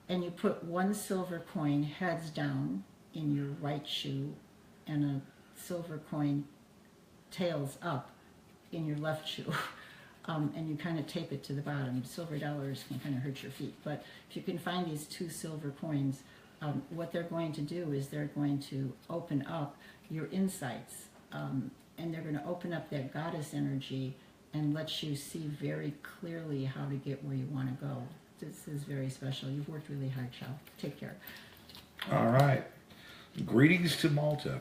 And you put 1 silver coin heads down in your right shoe, and a silver coin tails up in your left shoe. And you kind of tape it to the bottom. Silver dollars can kind of hurt your feet. But if you can find these 2 silver coins, what they're going to do is they're going to open up your insights. And they're going to open up that goddess energy and let you see very clearly how to get where you want to go. This is very special. You've worked really hard, Chao. Take care. All right. Greetings to Malta.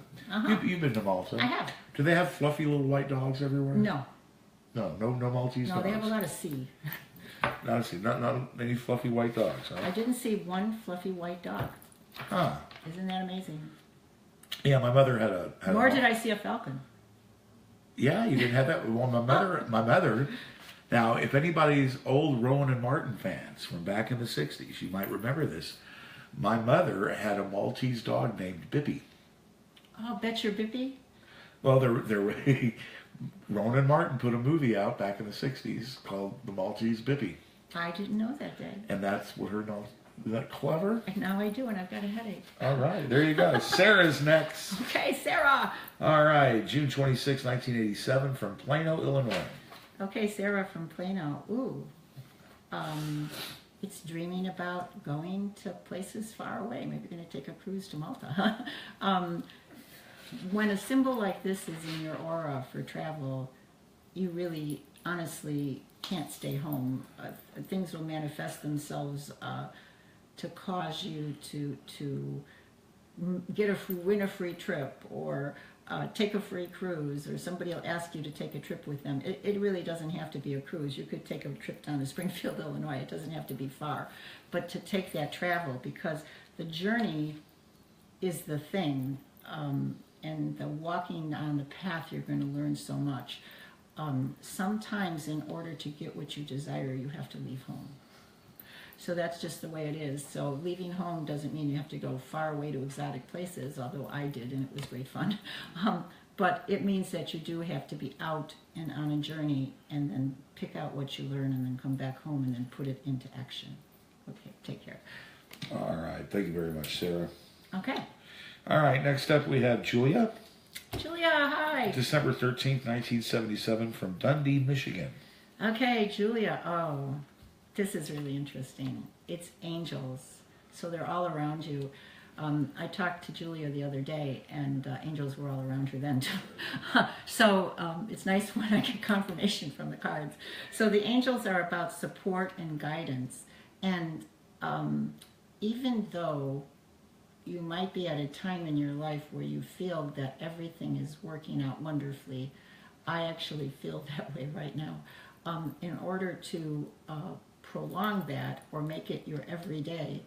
You've been to Malta. I have. Do they have fluffy little white dogs everywhere? No. No Maltese dogs? No, they have a lot of sea. Not any fluffy white dogs, huh? I didn't see one fluffy white dog. Huh. Isn't that amazing? Yeah, my mother had a... Nor did I see a falcon. Yeah, you didn't have that. Well, my mother... Now, if anybody's old Rowan and Martin fans from back in the 60s, you might remember this. My mother had a Maltese dog named Bippy. Oh, bet your Bippy? Well, Rowan and Martin put a movie out back in the 60s called The Maltese Bippy. I didn't know that, Dad. And that's what her name... Is that clever? Now I do, and I've got a headache. All right, there you go. Sarah's next. Okay, Sarah. All right, June 26, 1987, from Plano, Illinois. Okay, Sarah from Plano. Ooh. It's dreaming about going to places far away. Maybe you're going to take a cruise to Malta. When a symbol like this is in your aura for travel, you really honestly can't stay home. Things will manifest themselves to cause you to win a free trip, or take a free cruise, or somebody will ask you to take a trip with them. It really doesn't have to be a cruise. You could take a trip down to Springfield, Illinois. It doesn't have to be far. But to take that travel, because the journey is the thing, and the walking on the path, you're going to learn so much. Sometimes in order to get what you desire, you have to leave home. So that's just the way it is. So leaving home doesn't mean you have to go far away to exotic places, although I did, and it was great fun. But it means that you do have to be out and on a journey, and then pick out what you learn, and then come back home and then put it into action. Okay, take care. All right. Thank you very much, Sarah. Okay. All right. Next up, we have Julia. Julia, hi. December 13th, 1977, from Dundee, Michigan. Okay, Julia. Oh, this is really interesting. It's angels. So they're all around you. I talked to Julia the other day, and angels were all around her then too. So it's nice when I get confirmation from the cards. So the angels are about support and guidance. And even though you might be at a time in your life where you feel that everything is working out wonderfully, I actually feel that way right now. In order to prolong that or make it your everyday,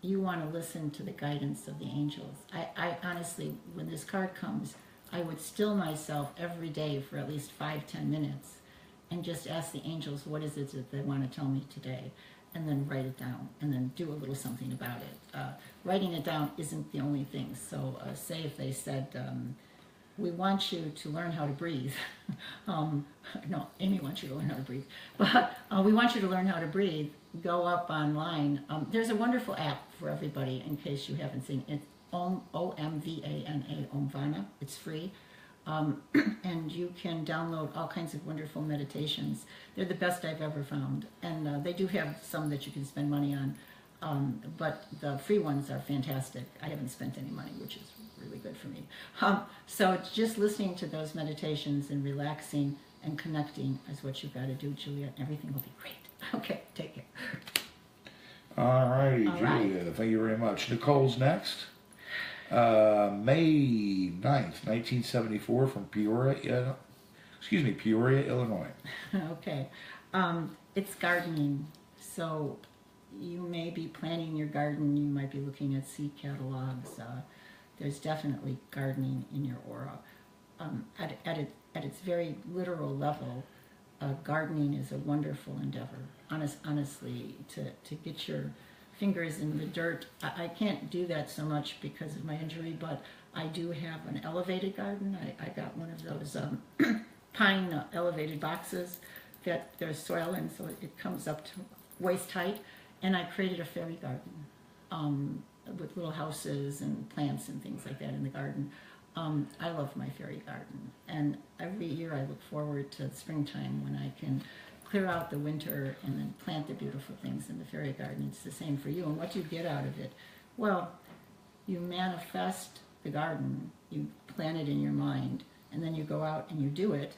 you want to listen to the guidance of the angels. I honestly, when this card comes, I would still myself every day for at least 5-10 minutes and just ask the angels, what is it that they want to tell me today? And then write it down, and then do a little something about it. Writing it down isn't the only thing. So say if they said, we want you to learn how to breathe. No, Amy wants you to learn how to breathe. But we want you to learn how to breathe. Go up online. There's a wonderful app for everybody, in case you haven't seen it. It's OMVANA, Omvana. It's free. And you can download all kinds of wonderful meditations. They're the best I've ever found. And they do have some that you can spend money on. But the free ones are fantastic. I haven't spent any money, which is really good for me. So it's just listening to those meditations and relaxing and connecting is what you've got to do, Julia. Everything will be great. Okay, take care. All righty, Julia. Right. Thank you very much. Nicole's next. May 9th, 1974, from Peoria, Illinois. Okay. It's gardening. So you may be planting your garden. You might be looking at seed catalogs. There's definitely gardening in your aura. At its very literal level, gardening is a wonderful endeavor. Honestly, to get your fingers in the dirt. I can't do that so much because of my injury, but I do have an elevated garden. I got one of those pine elevated boxes that there's soil in, so it comes up to waist height, and I created a fairy garden with little houses and plants and things like that in the garden. I love my fairy garden, and every year I look forward to springtime when I can clear out the winter and then plant the beautiful things in the fairy garden. It's the same for you. And what do you get out of it? Well, you manifest the garden, you plant it in your mind, and then you go out and you do it,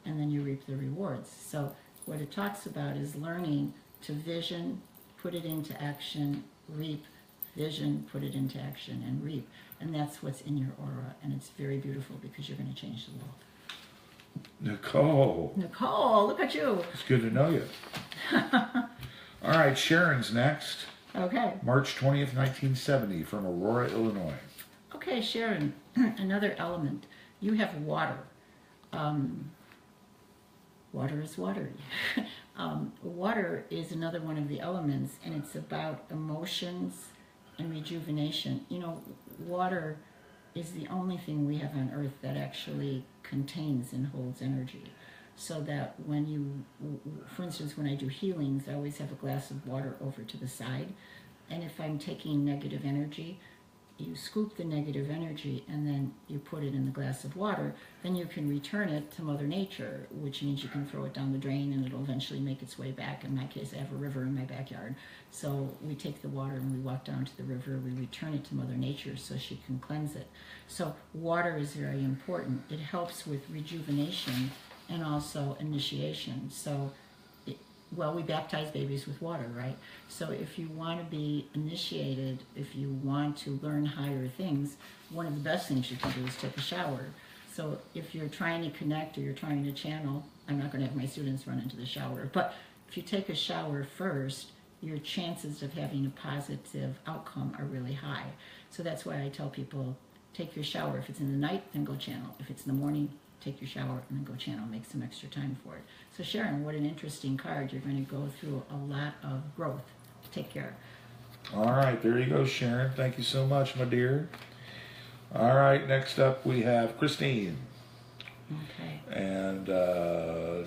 and then you reap the rewards. So what it talks about is learning to vision, put it into action, reap, vision, put it into action, and reap. And that's what's in your aura, and it's very beautiful because you're going to change the world. Nicole, look at you. It's good to know you. All right, Sharon's next. Okay. March 20th, 1970, from Aurora, Illinois. Okay, Sharon, another element. You have water. Water is water. Water is another one of the elements, and it's about emotions and rejuvenation. You know, water is the only thing we have on earth that actually contains and holds energy. So that when you, for instance, when I do healings, I always have a glass of water over to the side. And if I'm taking negative energy, you scoop the negative energy and then you put it in the glass of water. Then you can return it to Mother Nature, which means you can throw it down the drain and it'll eventually make its way back. In my case, I have a river in my backyard. So we take the water and we walk down to the river, we return it to Mother Nature so she can cleanse it. So water is very important. It helps with rejuvenation and also initiation. So, well, we baptize babies with water, right? So if you want to be initiated, if you want to learn higher things, one of the best things you can do is take a shower. So if you're trying to connect or you're trying to channel, I'm not going to have my students run into the shower, but if you take a shower first, your chances of having a positive outcome are really high. So that's why I tell people, take your shower. If it's in the night, then go channel. If it's in the morning, take your shower and then go channel. Make some extra time for it. So Sharon, what an interesting card. You're going to go through a lot of growth. Take care. All right, there you go, Sharon. Thank you so much, my dear. All right, next up we have Christine. Okay. And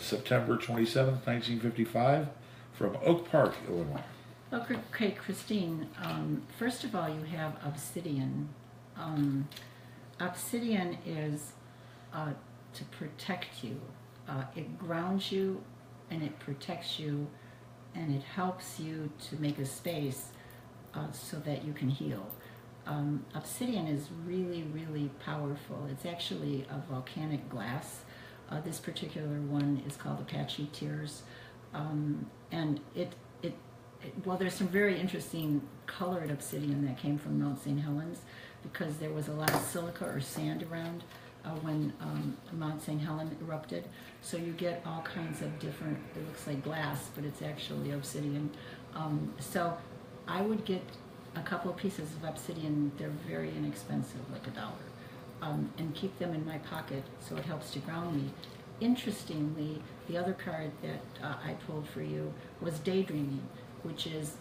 September 27th, 1955, from Oak Park, Illinois. Okay, Christine, first of all, you have obsidian. Obsidian is to protect you. It grounds you and it protects you and it helps you to make a space so that you can heal. Obsidian is really, really powerful. It's actually a volcanic glass. This particular one is called Apache Tears. And well, there's some very interesting colored obsidian that came from Mount St. Helens because there was a lot of silica or sand around when Mount St. Helens erupted. So you get all kinds of different, it looks like glass, but it's actually obsidian. So I would get a couple of pieces of obsidian. They're very inexpensive, like $1, and keep them in my pocket so it helps to ground me. Interestingly, the other card that I pulled for you was daydreaming, which is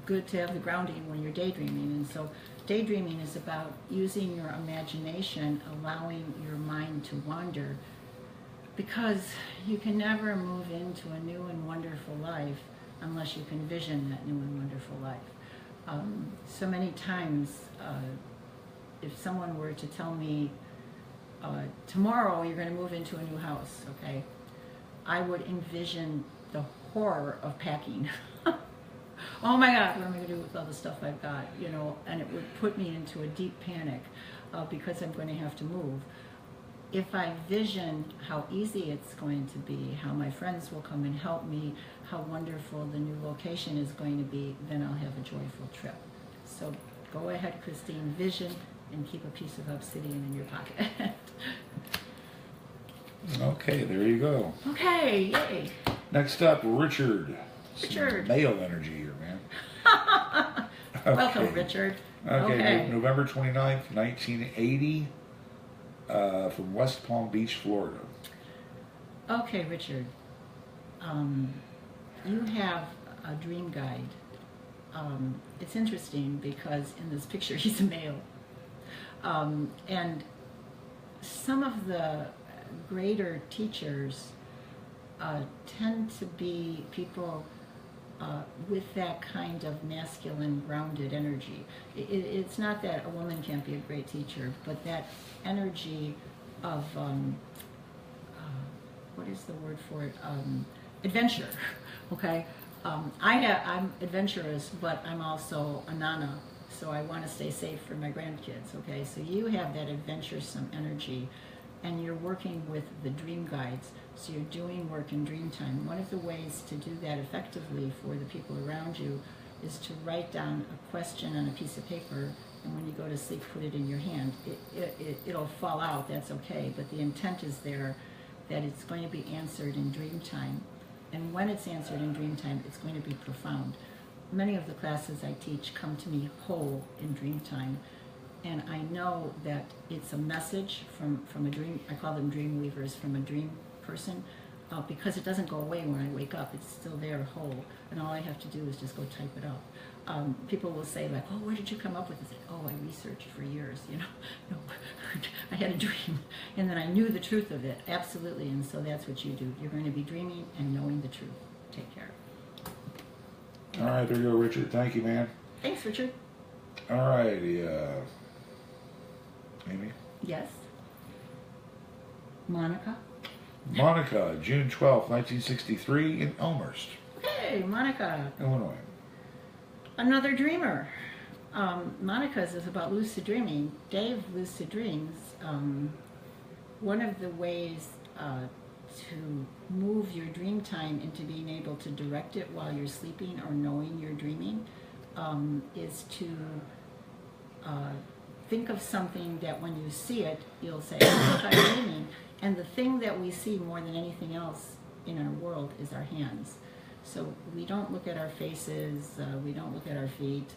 good to have the grounding when you're daydreaming. And so daydreaming is about using your imagination, allowing your mind to wander, because you can never move into a new and wonderful life unless you can vision that new and wonderful life. So many times, if someone were to tell me, tomorrow you're going to move into a new house, okay, I would envision the horror of packing. Oh my God, what am I going to do with all the stuff I've got, you know, and it would put me into a deep panic because I'm going to have to move. If I vision how easy it's going to be, how my friends will come and help me, how wonderful the new location is going to be, then I'll have a joyful trip. So go ahead, Christine, vision and keep a piece of obsidian in your pocket. Okay, there you go. Okay, yay. Next up, Richard. Richard. Some male energy here, man. Okay. Welcome, Richard. Okay, November 29th, 1980, from West Palm Beach, Florida. Okay, Richard. You have a dream guide. It's interesting because in this picture he's a male. And some of the greater teachers tend to be people with that kind of masculine, grounded energy. It's not that a woman can't be a great teacher, but that energy of, what is the word for it? Adventure, okay? I'm adventurous, but I'm also a nana, so I want to stay safe for my grandkids, okay? So you have that adventuresome energy, and you're working with the dream guides, so you're doing work in dream time. One of the ways to do that effectively for the people around you is to write down a question on a piece of paper, and when you go to sleep, put it in your hand. It'll fall out, that's okay, but the intent is there that it's going to be answered in dream time. And when it's answered in dream time, it's going to be profound. Many of the classes I teach come to me whole in dream time, and I know that it's a message from a dream. I call them dream weavers, from a dream person, because it doesn't go away when I wake up. It's still there whole, and all I have to do is just go type it up. People will say, like, oh, where did you come up with this? Oh, I researched for years, you know. No, I had a dream, and then I knew the truth of it, absolutely, and so that's what you do. You're going to be dreaming and knowing the truth. Take care. All right, there you go, Richard. Thank you, man. Thanks, Richard. All righty, Amy? Yes? Monica? Monica, June 12th, 1963, in Elmhurst, Hey, Monica. Illinois. Another dreamer. Monica's is about lucid dreaming. Dave lucid dreams. One of the ways to move your dream time into being able to direct it while you're sleeping or knowing you're dreaming is to think of something that when you see it, you'll say, oh, look, I'm dreaming. And the thing that we see more than anything else in our world is our hands. So we don't look at our faces, we don't look at our feet,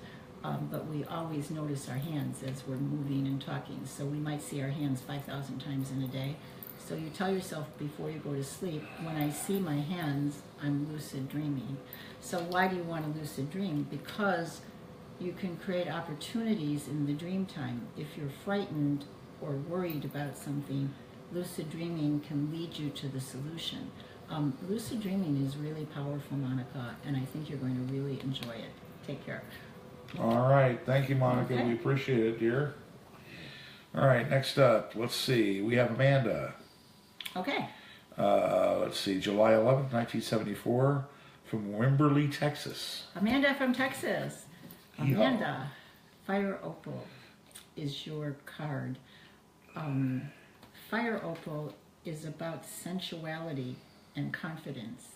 but we always notice our hands as we're moving and talking. So we might see our hands 5,000 times in a day. So you tell yourself before you go to sleep, when I see my hands, I'm lucid dreaming. So why do you want to lucid dream? Because you can create opportunities in the dream time. If you're frightened or worried about something, lucid dreaming can lead you to the solution. Lucid dreaming is really powerful, Monica, and I think you're going to really enjoy it. Take care. All right. Thank you, Monica. Okay. We appreciate it, dear. All right. Next up, let's see. We have Amanda. Okay. Let's see. July 11th, 1974, from Wimberley, Texas. Amanda from Texas. Yeehaw. Amanda, Fire Opal is your card. Fire Opal is about sensuality and confidence.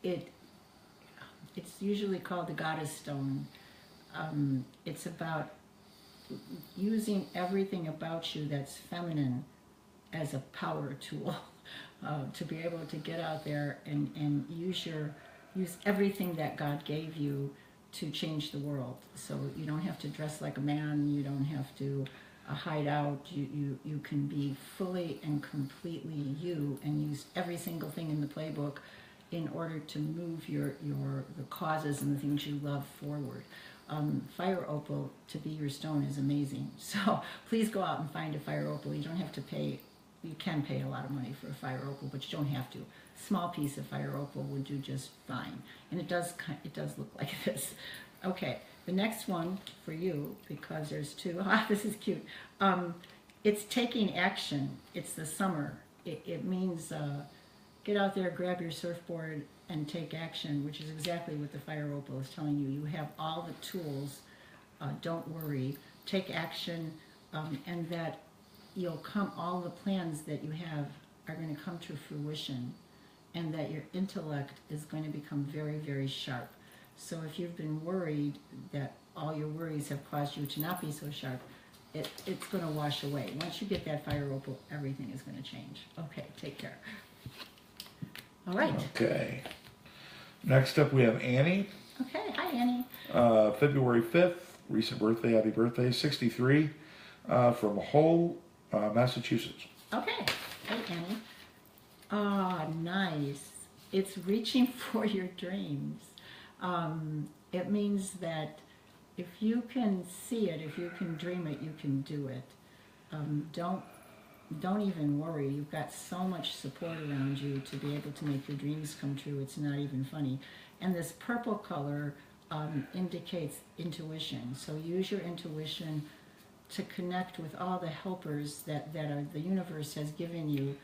It's usually called the goddess stone. It's about using everything about you that's feminine as a power tool to be able to get out there and use everything that God gave you to change the world. So you don't have to dress like a man, you don't have to hide out, you can be fully and completely you and use every single thing in the playbook in order to move the causes and the things you love forward. Fire Opal to be your stone is amazing. So please go out and find a Fire Opal. You don't have to pay, you can pay a lot of money for a Fire Opal, but you don't have to. Small piece of Fire Opal would do just fine. And it does look like this. Okay, the next one for you, because there's two. This is cute. It's taking action. It's the summer. It means get out there, grab your surfboard, and take action, which is exactly what the Fire Opal is telling you. You have all the tools. Don't worry. Take action, and that all the plans that you have are going to come to fruition, and that your intellect is going to become very, very sharp. So if you've been worried that all your worries have caused you to not be so sharp, it's going to wash away. Once you get that Fire Opal, everything is going to change. Okay, take care. All right. Okay. Next up, we have Annie. Okay, hi, Annie. February 5th, recent birthday, happy birthday, 63, from Hull, Massachusetts. Okay, hey, Annie. Ah, nice. It's reaching for your dreams. It means that if you can see it, if you can dream it, you can do it. Don't even worry. You've got so much support around you to be able to make your dreams come true. It's not even funny. And this purple color indicates intuition. So use your intuition to connect with all the helpers that the universe has given you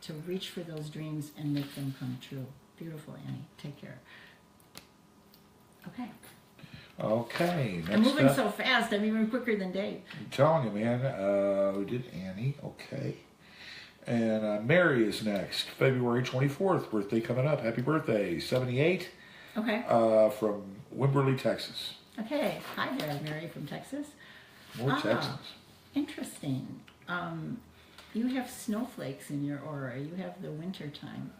to reach for those dreams and make them come true. Beautiful, Annie. Take care. Okay. Okay. Next I'm moving up, so fast. I'm even quicker than Dave. I'm telling you, man. We did Annie. Okay. And Mary is next. February 24th. Birthday coming up. Happy birthday. 78. Okay. From Wimberley, Texas. Okay. Hi there, Mary from Texas. More Texans. Interesting. You have snowflakes in your aura. You have the winter time.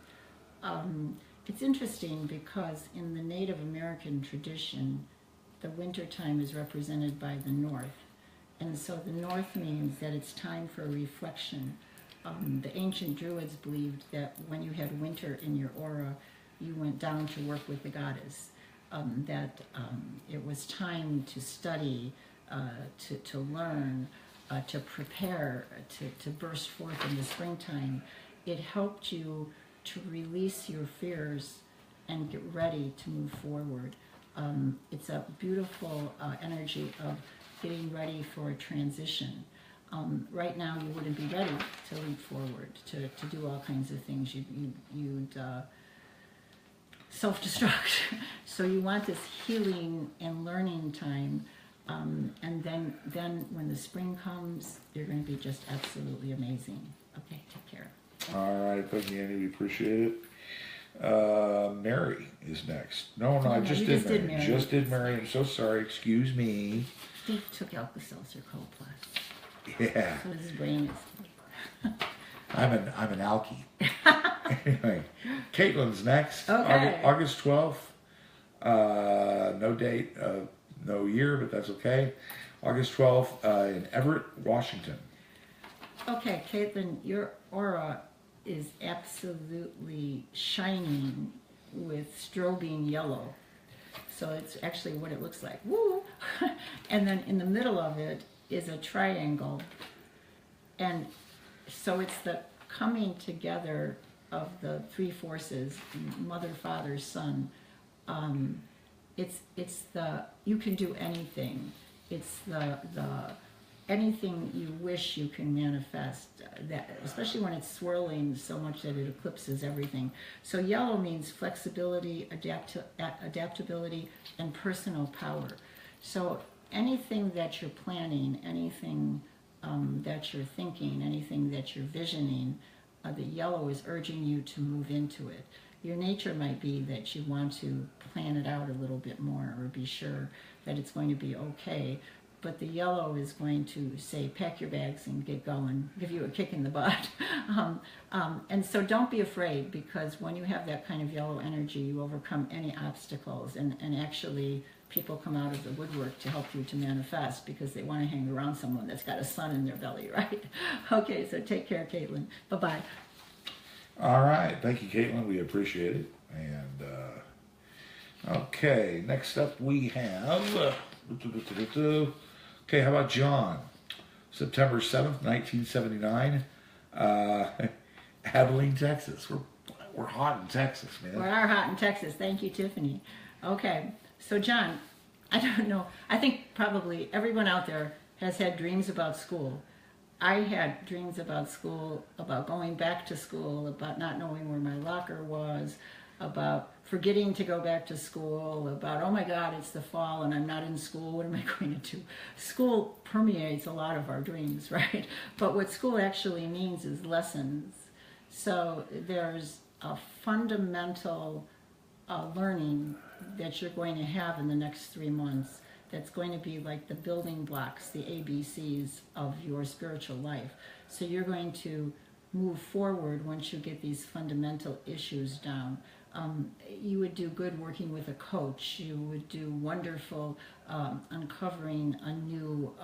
It's interesting because in the Native American tradition, the winter time is represented by the north. And so the north means that it's time for reflection. The ancient Druids believed that when you had winter in your aura, you went down to work with the goddess. It was time to study, to learn, to prepare, to burst forth in the springtime. It helped you to release your fears and get ready to move forward. It's a beautiful energy of getting ready for a transition. Right now you wouldn't be ready to leap forward, to do all kinds of things. You'd self-destruct. So you want this healing and learning time. And then when the spring comes, you're going to be just absolutely amazing. Okay, take care. All right, thank you, Annie. We appreciate it. Mary is next. No, I No, just you did just did Mary. Mary. Just did Mary. I'm so sorry. Excuse me. Steve took Alka-Seltzer Cold Plus. Yeah. So his brain is... I'm an alkie. Anyway, Caitlin's next. Okay. August 12th. No date, no year, but that's okay. August 12th in Everett, Washington. Okay, Caitlin, your aura is absolutely shining with strobing yellow. So it's actually what it looks like. Woo! And then in the middle of it is a triangle. And so it's the coming together of the three forces, mother, father, son. It's the, you can do anything. It's the anything you wish you can manifest, that, especially when it's swirling so much that it eclipses everything. So yellow means flexibility, adaptability, and personal power. So anything that you're planning, anything that you're thinking, anything that you're visioning, the yellow is urging you to move into it. Your nature might be that you want to plan it out a little bit more or be sure that it's going to be okay. But the yellow is going to say, pack your bags and get going, give you a kick in the butt. And so don't be afraid, because when you have that kind of yellow energy, you overcome any obstacles. And actually, people come out of the woodwork to help you to manifest because they want to hang around someone that's got a sun in their belly, right? Okay, so take care, Caitlin. Bye-bye. All right. Thank you, Caitlin. We appreciate it. And, okay, next up we have... Okay, how about John? September 7th, 1979. Abilene, Texas. We're hot in Texas, man. We are hot in Texas. Thank you, Tiffany. Okay, so John, I don't know. I think probably everyone out there has had dreams about school. I had dreams about school, about going back to school, about not knowing where my locker was, about forgetting to go back to school, about, oh my God, it's the fall and I'm not in school, what am I going to do? School permeates a lot of our dreams, right? But what school actually means is lessons. So there's a fundamental learning that you're going to have in the next 3 months that's going to be like the building blocks, the ABCs of your spiritual life. So you're going to move forward once you get these fundamental issues down. You would do good working with a coach. You would do wonderful uncovering a new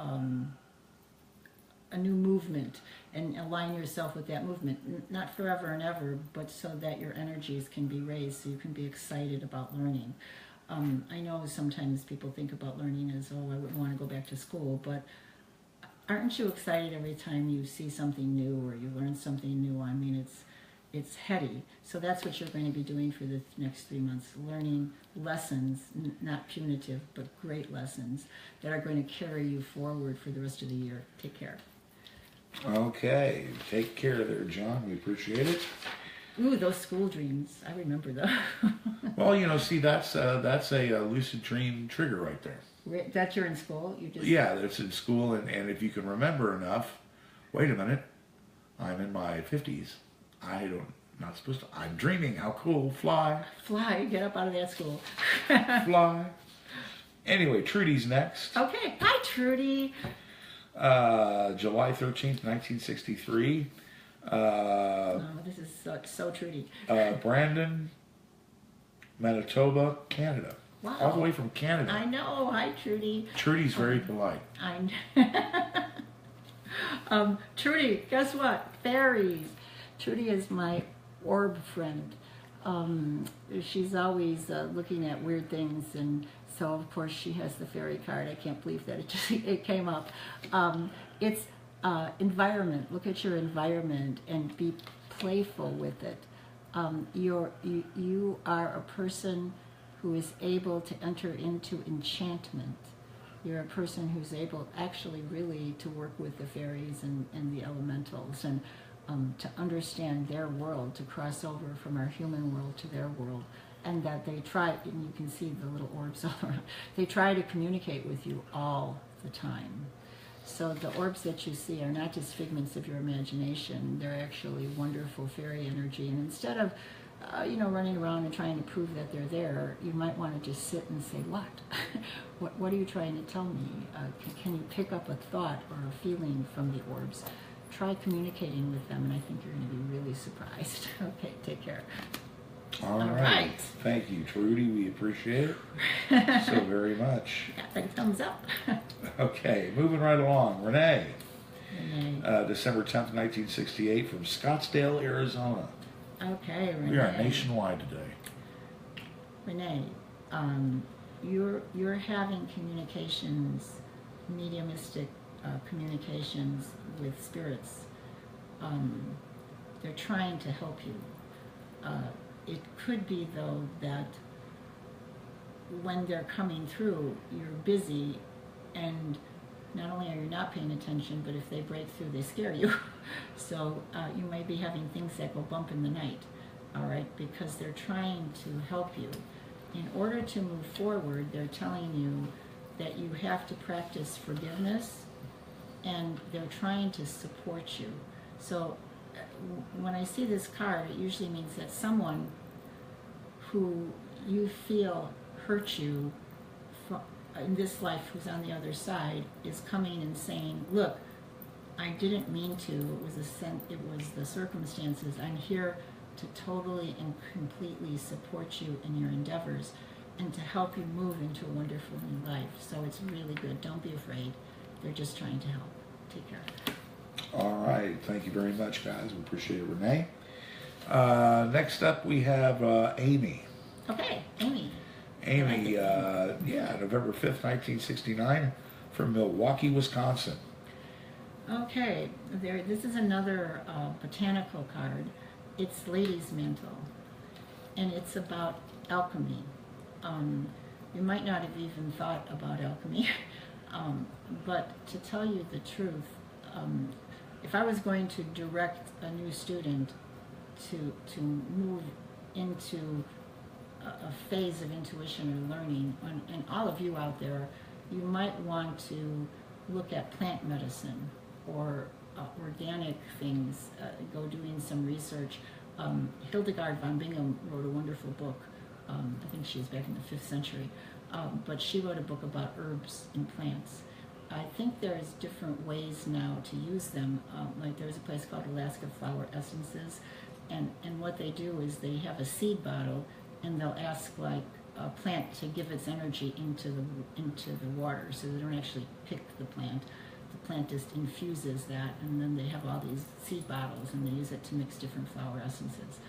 movement and align yourself with that movement. Not forever and ever, but so that your energies can be raised, so you can be excited about learning. I know sometimes people think about learning as, oh, I wouldn't want to go back to school, but aren't you excited every time you see something new or you learn something new? I mean, it's heady. So that's what you're going to be doing for the next 3 months, learning lessons, not punitive, but great lessons that are going to carry you forward for the rest of the year. Take care. Okay, take care there, John. We appreciate it. Ooh, those school dreams. I remember those. Well, you know, see, that's a lucid dream trigger right there. That you're in school? You just... Yeah, that's in school, and if you can remember enough, wait a minute, I'm in my 50s. Not supposed to, I'm dreaming, how cool, fly. Fly, get up out of that school. Fly. Anyway, Trudy's next. Okay, hi Trudy. July 13th, 1963. Oh, this is so Trudy. Brandon, Manitoba, Canada. Wow. All the way from Canada. I know, hi Trudy. Trudy's very polite. Trudy, guess what? Fairies. Trudy is my orb friend. She's always looking at weird things, and so of course she has the fairy card. I can't believe that it came up. It's environment. Look at your environment and be playful with it. You are a person who is able to enter into enchantment. You're a person who's able actually really to work with the fairies and the elementals, and to understand their world, to cross over from our human world to their world, and that they try, and you can see the little orbs all around, they try to communicate with you all the time. So the orbs that you see are not just figments of your imagination. They're actually wonderful fairy energy. And instead of, running around and trying to prove that they're there, you might want to just sit and say, what? What are you trying to tell me? Can you pick up a thought or a feeling from the orbs? Try communicating with them, and I think you're going to be really surprised. Okay, take care. All right. Thank you, Trudy. We appreciate it so very much. Yeah, like a thumbs up. Okay, moving right along. Renee. December 10th, 1968, from Scottsdale, Arizona. Okay, Renee. We are nationwide today. Renee, you're having communications, mediumistic communications with spirits. They're trying to help you. It could be, though, that when they're coming through, you're busy, and not only are you not paying attention, but if they break through, they scare you. So you might be having things that go bump in the night, all right, because they're trying to help you. In order to move forward, they're telling you that you have to practice forgiveness, and they're trying to support you. So when I see this card, it usually means that someone who you feel hurt you in this life, who's on the other side, is coming and saying, look, I didn't mean to, it was the circumstances. I'm here to totally and completely support you in your endeavors and to help you move into a wonderful new life. So it's really good. Don't be afraid. They're just trying to help. Take care. All right. Thank you very much, guys. We appreciate it, Renee. Next up, we have Amy. Okay, Amy. Amy, November 5th, 1969, from Milwaukee, Wisconsin. Okay, this is another botanical card. It's Lady's Mantle, and it's about alchemy. You might not have even thought about alchemy, but to tell you the truth, if I was going to direct a new student to move into a phase of intuition or learning, and all of you out there, you might want to look at plant medicine or organic things, go doing some research. Hildegard von Bingen wrote a wonderful book. I think she was back in the 5th century, but she wrote a book about herbs and plants. I think there's different ways now to use them. Like there's a place called Alaska Flower Essences, and what they do is they have a seed bottle, and they'll ask like a plant to give its energy into the water, so they don't actually pick the plant. The plant just infuses that, and then they have all these seed bottles, and they use it to mix different flower essences.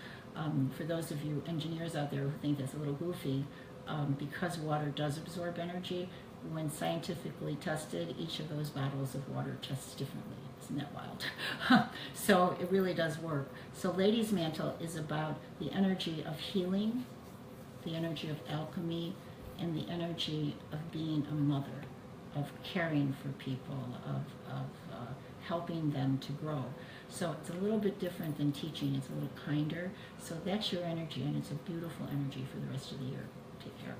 For those of you engineers out there who think that's a little goofy, because water does absorb energy, when scientifically tested, each of those bottles of water tests differently. Isn't that wild? So it really does work. So Lady's Mantle is about the energy of healing, the energy of alchemy, and the energy of being a mother, of caring for people, of helping them to grow. So it's a little bit different than teaching. It's a little kinder. So that's your energy, and it's a beautiful energy for the rest of the year. Take care.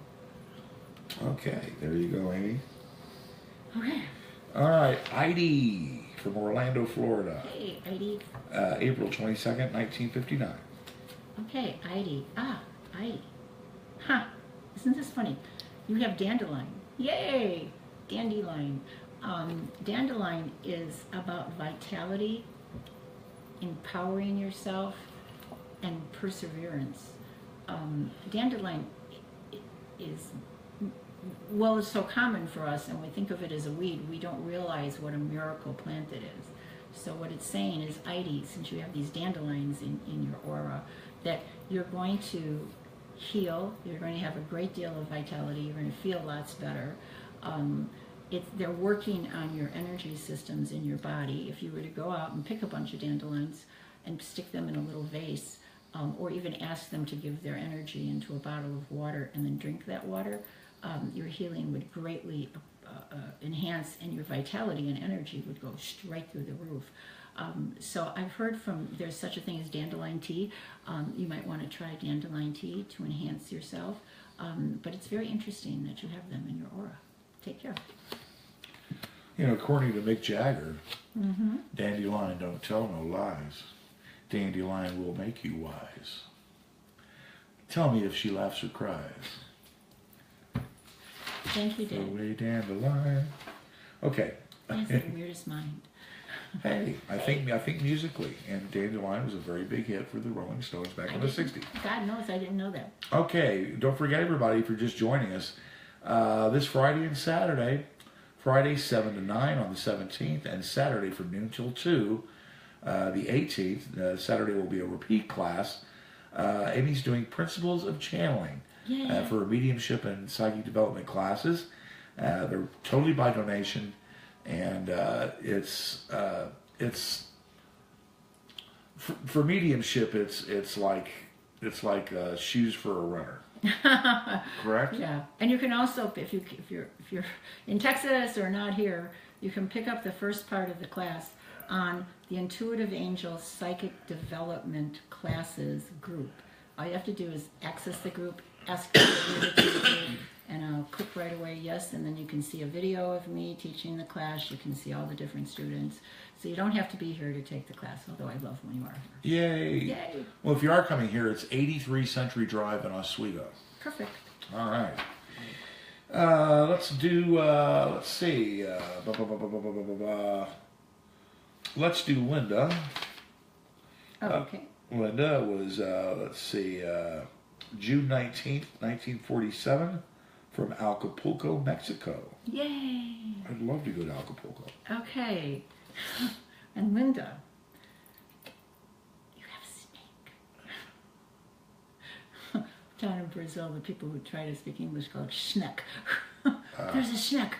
Okay, there you go, Amy. Okay. All right, Heidi from Orlando, Florida. Hey, Heidi. April 22nd, 1959. Okay, Heidi. Heidi. Huh. Isn't this funny? You have dandelion. Yay! Dandelion. Dandelion is about vitality, empowering yourself, and perseverance. Dandelion is, well, it's so common for us, and we think of it as a weed, we don't realize what a miracle plant it is. So what it's saying is, Heidi, since you have these dandelions in your aura, that you're going to heal, you're going to have a great deal of vitality, you're going to feel lots better. They're working on your energy systems in your body. If you were to go out and pick a bunch of dandelions and stick them in a little vase, or even ask them to give their energy into a bottle of water and then drink that water, your healing would greatly enhance, and your vitality and energy would go straight through the roof. So I've heard there's such a thing as dandelion tea. You might want to try dandelion tea to enhance yourself. But it's very interesting that you have them in your aura. Take care. You know, according to Mick Jagger, dandelion don't tell no lies. Dandelion will make you wise. Tell me if she laughs or cries. Thank you, Dave. Away dandelion. Okay. He has the weirdest mind. Hey, I think musically, and Dandelion was a very big hit for the Rolling Stones back in the 60s. God knows I didn't know that. Okay, don't forget everybody, if you're just joining us, this Friday and Saturday, Friday 7 to 9 on the 17th, and Saturday from noon till 2, the 18th. Saturday will be a repeat class. Amy's doing Principles of Channeling for mediumship and psychic development classes. They're totally by donation, and it's for mediumship. It's like shoes for a runner. Correct? Yeah, and you can also, if you're in Texas or not here, you can pick up the first part of the class on the Intuitive Angel Psychic Development Classes group. All you have to do is access the group, ask for the group, and I'll click right away yes, and then you can see a video of me teaching the class. You can see all the different students. So you don't have to be here to take the class, although I love when you are here. Yay! Yay! Well, if you are coming here, it's 83 Century Drive in Oswego. Perfect. All right. Let's do, let's see. Let's do Linda. Oh, okay. Linda was, let's see, June 19th, 1947, from Acapulco, Mexico. Yay! I'd love to go to Acapulco. Okay. And Linda, you have a snake. Down in Brazil, the people who try to speak English call it schneck. There's a schneck.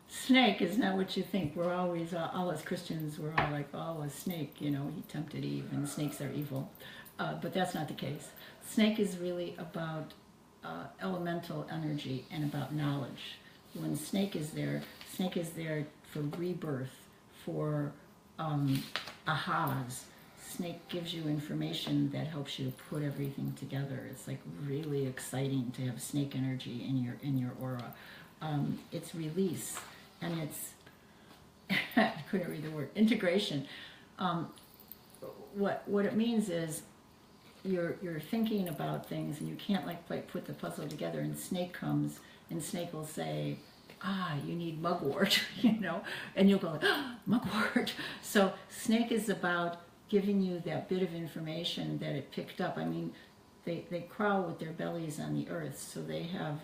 Snake is not what you think. We're always, all as Christians, we're all like, oh, a snake, you know, he tempted Eve and snakes are evil. But that's not the case. Snake is really about elemental energy and about knowledge. When snake is there for rebirth, for ahas. Snake gives you information that helps you to put everything together. It's like really exciting to have snake energy in your aura. It's release, and it's I couldn't read the word integration. What it means is you're thinking about things and you can't like put the puzzle together, and snake comes and snake will say, you need mugwort, you know, and you'll go, mugwort. So snake is about giving you that bit of information that it picked up. I mean, they crawl with their bellies on the earth, so they have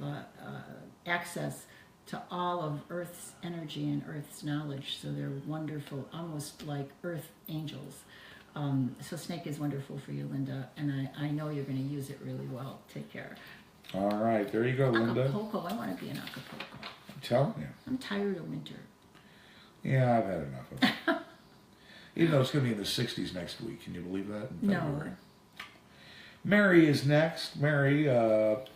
access to all of Earth's energy and Earth's knowledge. So they're wonderful, almost like Earth angels. So snake is wonderful for you, Linda, and I know you're going to use it really well. Take care. All right, there you go, Linda. Acapulco, I want to be in Acapulco. I'm telling you. I'm tired of winter. Yeah, I've had enough of it. Even though it's going to be in the 60s next week. Can you believe that? In February. No. Mary is next. Mary that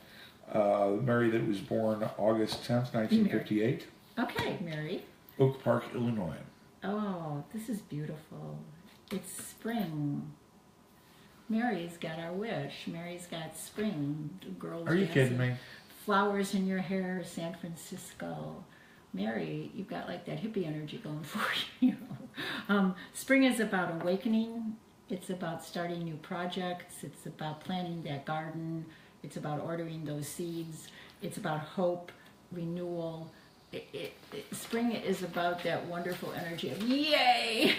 was born August 10th, 1958. Okay, Mary. Oak Park, Illinois. Oh, this is beautiful. It's spring. Mary's got our wish. Mary's got spring. Girls Are you dancing. kidding me? Flowers in your hair, San Francisco. Mary, you've got like that hippie energy going for you. Spring is about awakening. It's about starting new projects. It's about planting that garden. It's about ordering those seeds. It's about hope, renewal. Spring is about that wonderful energy of yay!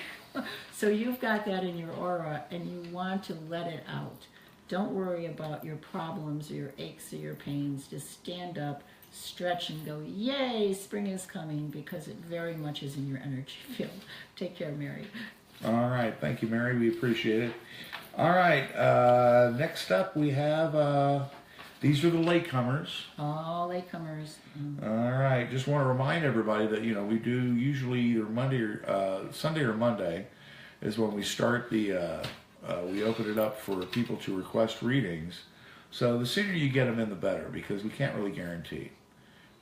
So you've got that in your aura and you want to let it out. Don't worry about your problems or your aches or your pains. Just stand up, stretch, and go, yay, spring is coming, because it very much is in your energy field. Take care, Mary. All right. Thank you, Mary. We appreciate it. All right. Next up, we have, these are the latecomers. All latecomers. All right. Just want to remind everybody that, you know, we do usually either Sunday or Monday is when we start the, we open it up for people to request readings. So the sooner you get them in, the better, because we can't really guarantee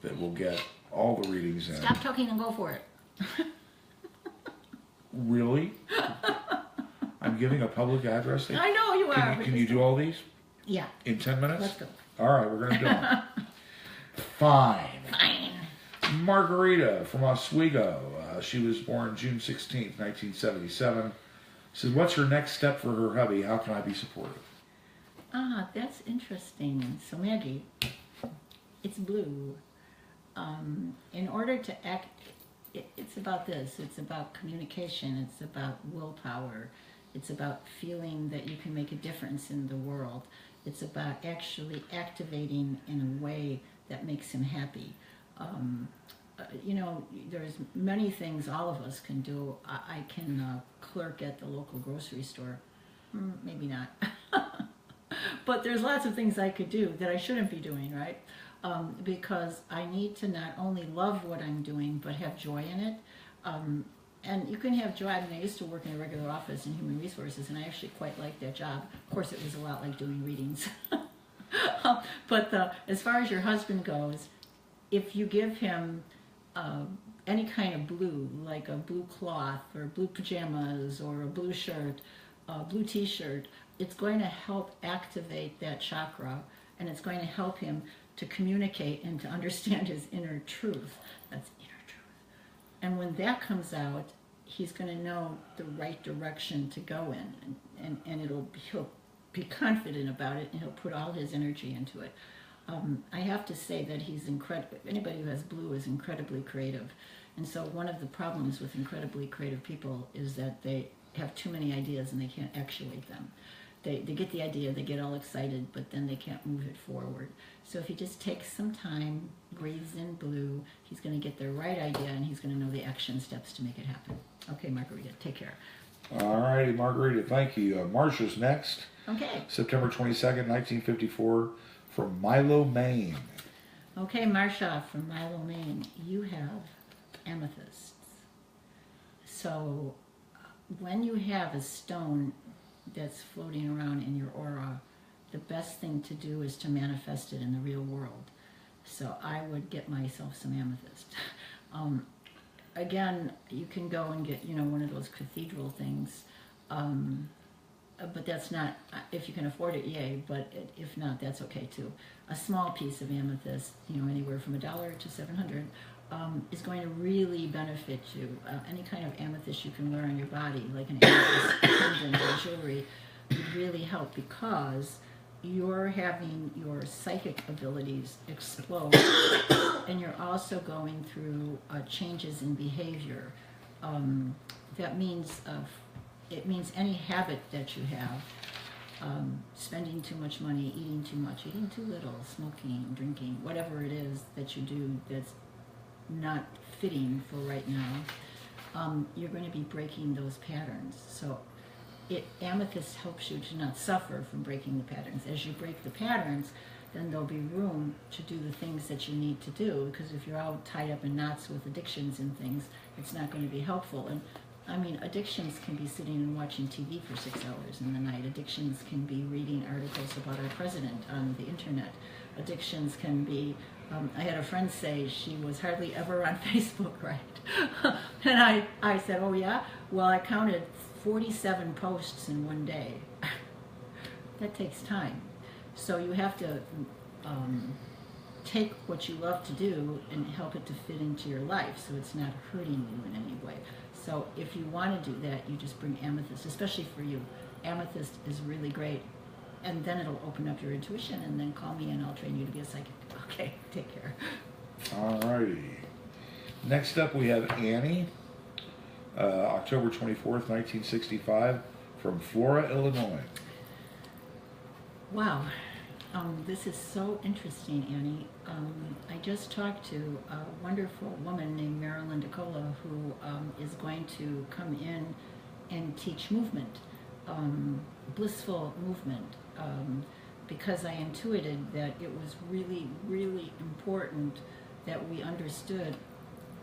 that we'll get all the readings in. Stop talking and go for it. Really? I'm giving a public address. I know you are. Can you do all these? Yeah. In 10 minutes? Let's go. All right, we're going to do them. Fine. Fine. Margarita from Oswego. She was born June 16th, 1977. Says, what's her next step for her hubby? How can I be supportive? Ah, that's interesting. So Maggie, it's blue. In order to act, it's about this. It's about communication. It's about willpower. It's about feeling that you can make a difference in the world. It's about actually activating in a way that makes him happy. You know, there's many things all of us can do. I can clerk at the local grocery store. Maybe not. But there's lots of things I could do that I shouldn't be doing, right? Because I need to not only love what I'm doing, but have joy in it. And you can have joy. I mean, I used to work in a regular office in human resources, and I actually quite liked that job. Of course, it was a lot like doing readings. But as far as your husband goes, if you give him any kind of blue, like a blue cloth or blue pajamas or a blue shirt, a blue t-shirt, it's going to help activate that chakra, and it's going to help him to communicate and to understand his inner truth. That's inner truth. And when that comes out, he's going to know the right direction to go in, and he'll be confident about it, and he'll put all his energy into it. I have to say that he's incredible. Anybody who has blue is incredibly creative. And so one of the problems with incredibly creative people is that they have too many ideas and they can't actuate them. They get the idea, they get all excited, but then they can't move it forward. So if he just takes some time, breathes in blue, he's going to get the right idea, and he's going to know the action steps to make it happen. Okay, Margarita, take care. All righty, Margarita, thank you. Marsha's next. Okay. September 22nd, 1954, from Milo, Maine. Okay, Marsha from Milo, Maine, you have amethysts. So when you have a stone that's floating around in your aura, the best thing to do is to manifest it in the real world. So I would get myself some amethyst. Again, you can go and get, you know, one of those cathedral things, but that's not, if you can afford it, yay, but if not, that's okay too. A small piece of amethyst, you know, anywhere from $1 to $700, is going to really benefit you. Any kind of amethyst you can wear on your body, like an amethyst pendant or jewelry, would really help, because you're having your psychic abilities explode, and you're also going through changes in behavior. That means it means any habit that you have, spending too much money, eating too much, eating too little, smoking, drinking, whatever it is that you do that's not fitting for right now, you're going to be breaking those patterns. So amethyst helps you to not suffer from breaking the patterns. As you break the patterns, then there'll be room to do the things that you need to do, because if you're all tied up in knots with addictions and things, it's not going to be helpful. And I mean, addictions can be sitting and watching TV for 6 hours in the night. Addictions can be reading articles about our president on the internet. Addictions can be, I had a friend say she was hardly ever on Facebook, right? And I said, oh yeah? Well, I counted 47 posts in one day. That takes time. So you have to take what you love to do and help it to fit into your life, so it's not hurting you in any way. So if you want to do that, you just bring amethyst, especially for you. Amethyst is really great. And then it'll open up your intuition, and then call me and I'll train you to be a psychic. Okay, take care. All righty. Next up we have Annie, October 24th, 1965, from Flora, Illinois. Wow. This is so interesting, Annie. I just talked to a wonderful woman named Marilyn DeCola, who is going to come in and teach movement, blissful movement, because I intuited that it was really, really important that we understood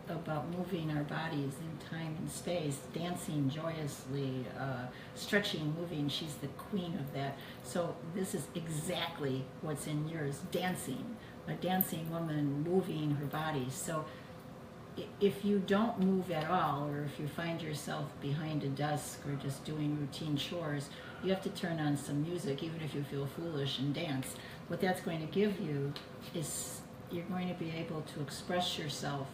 about moving our bodies in time and space, dancing joyously, stretching, moving. She's the queen of that. So this is exactly what's in yours, dancing, a dancing woman moving her body. So if you don't move at all, or if you find yourself behind a desk or just doing routine chores, you have to turn on some music, even if you feel foolish, and dance. What that's going to give you is you're going to be able to express yourself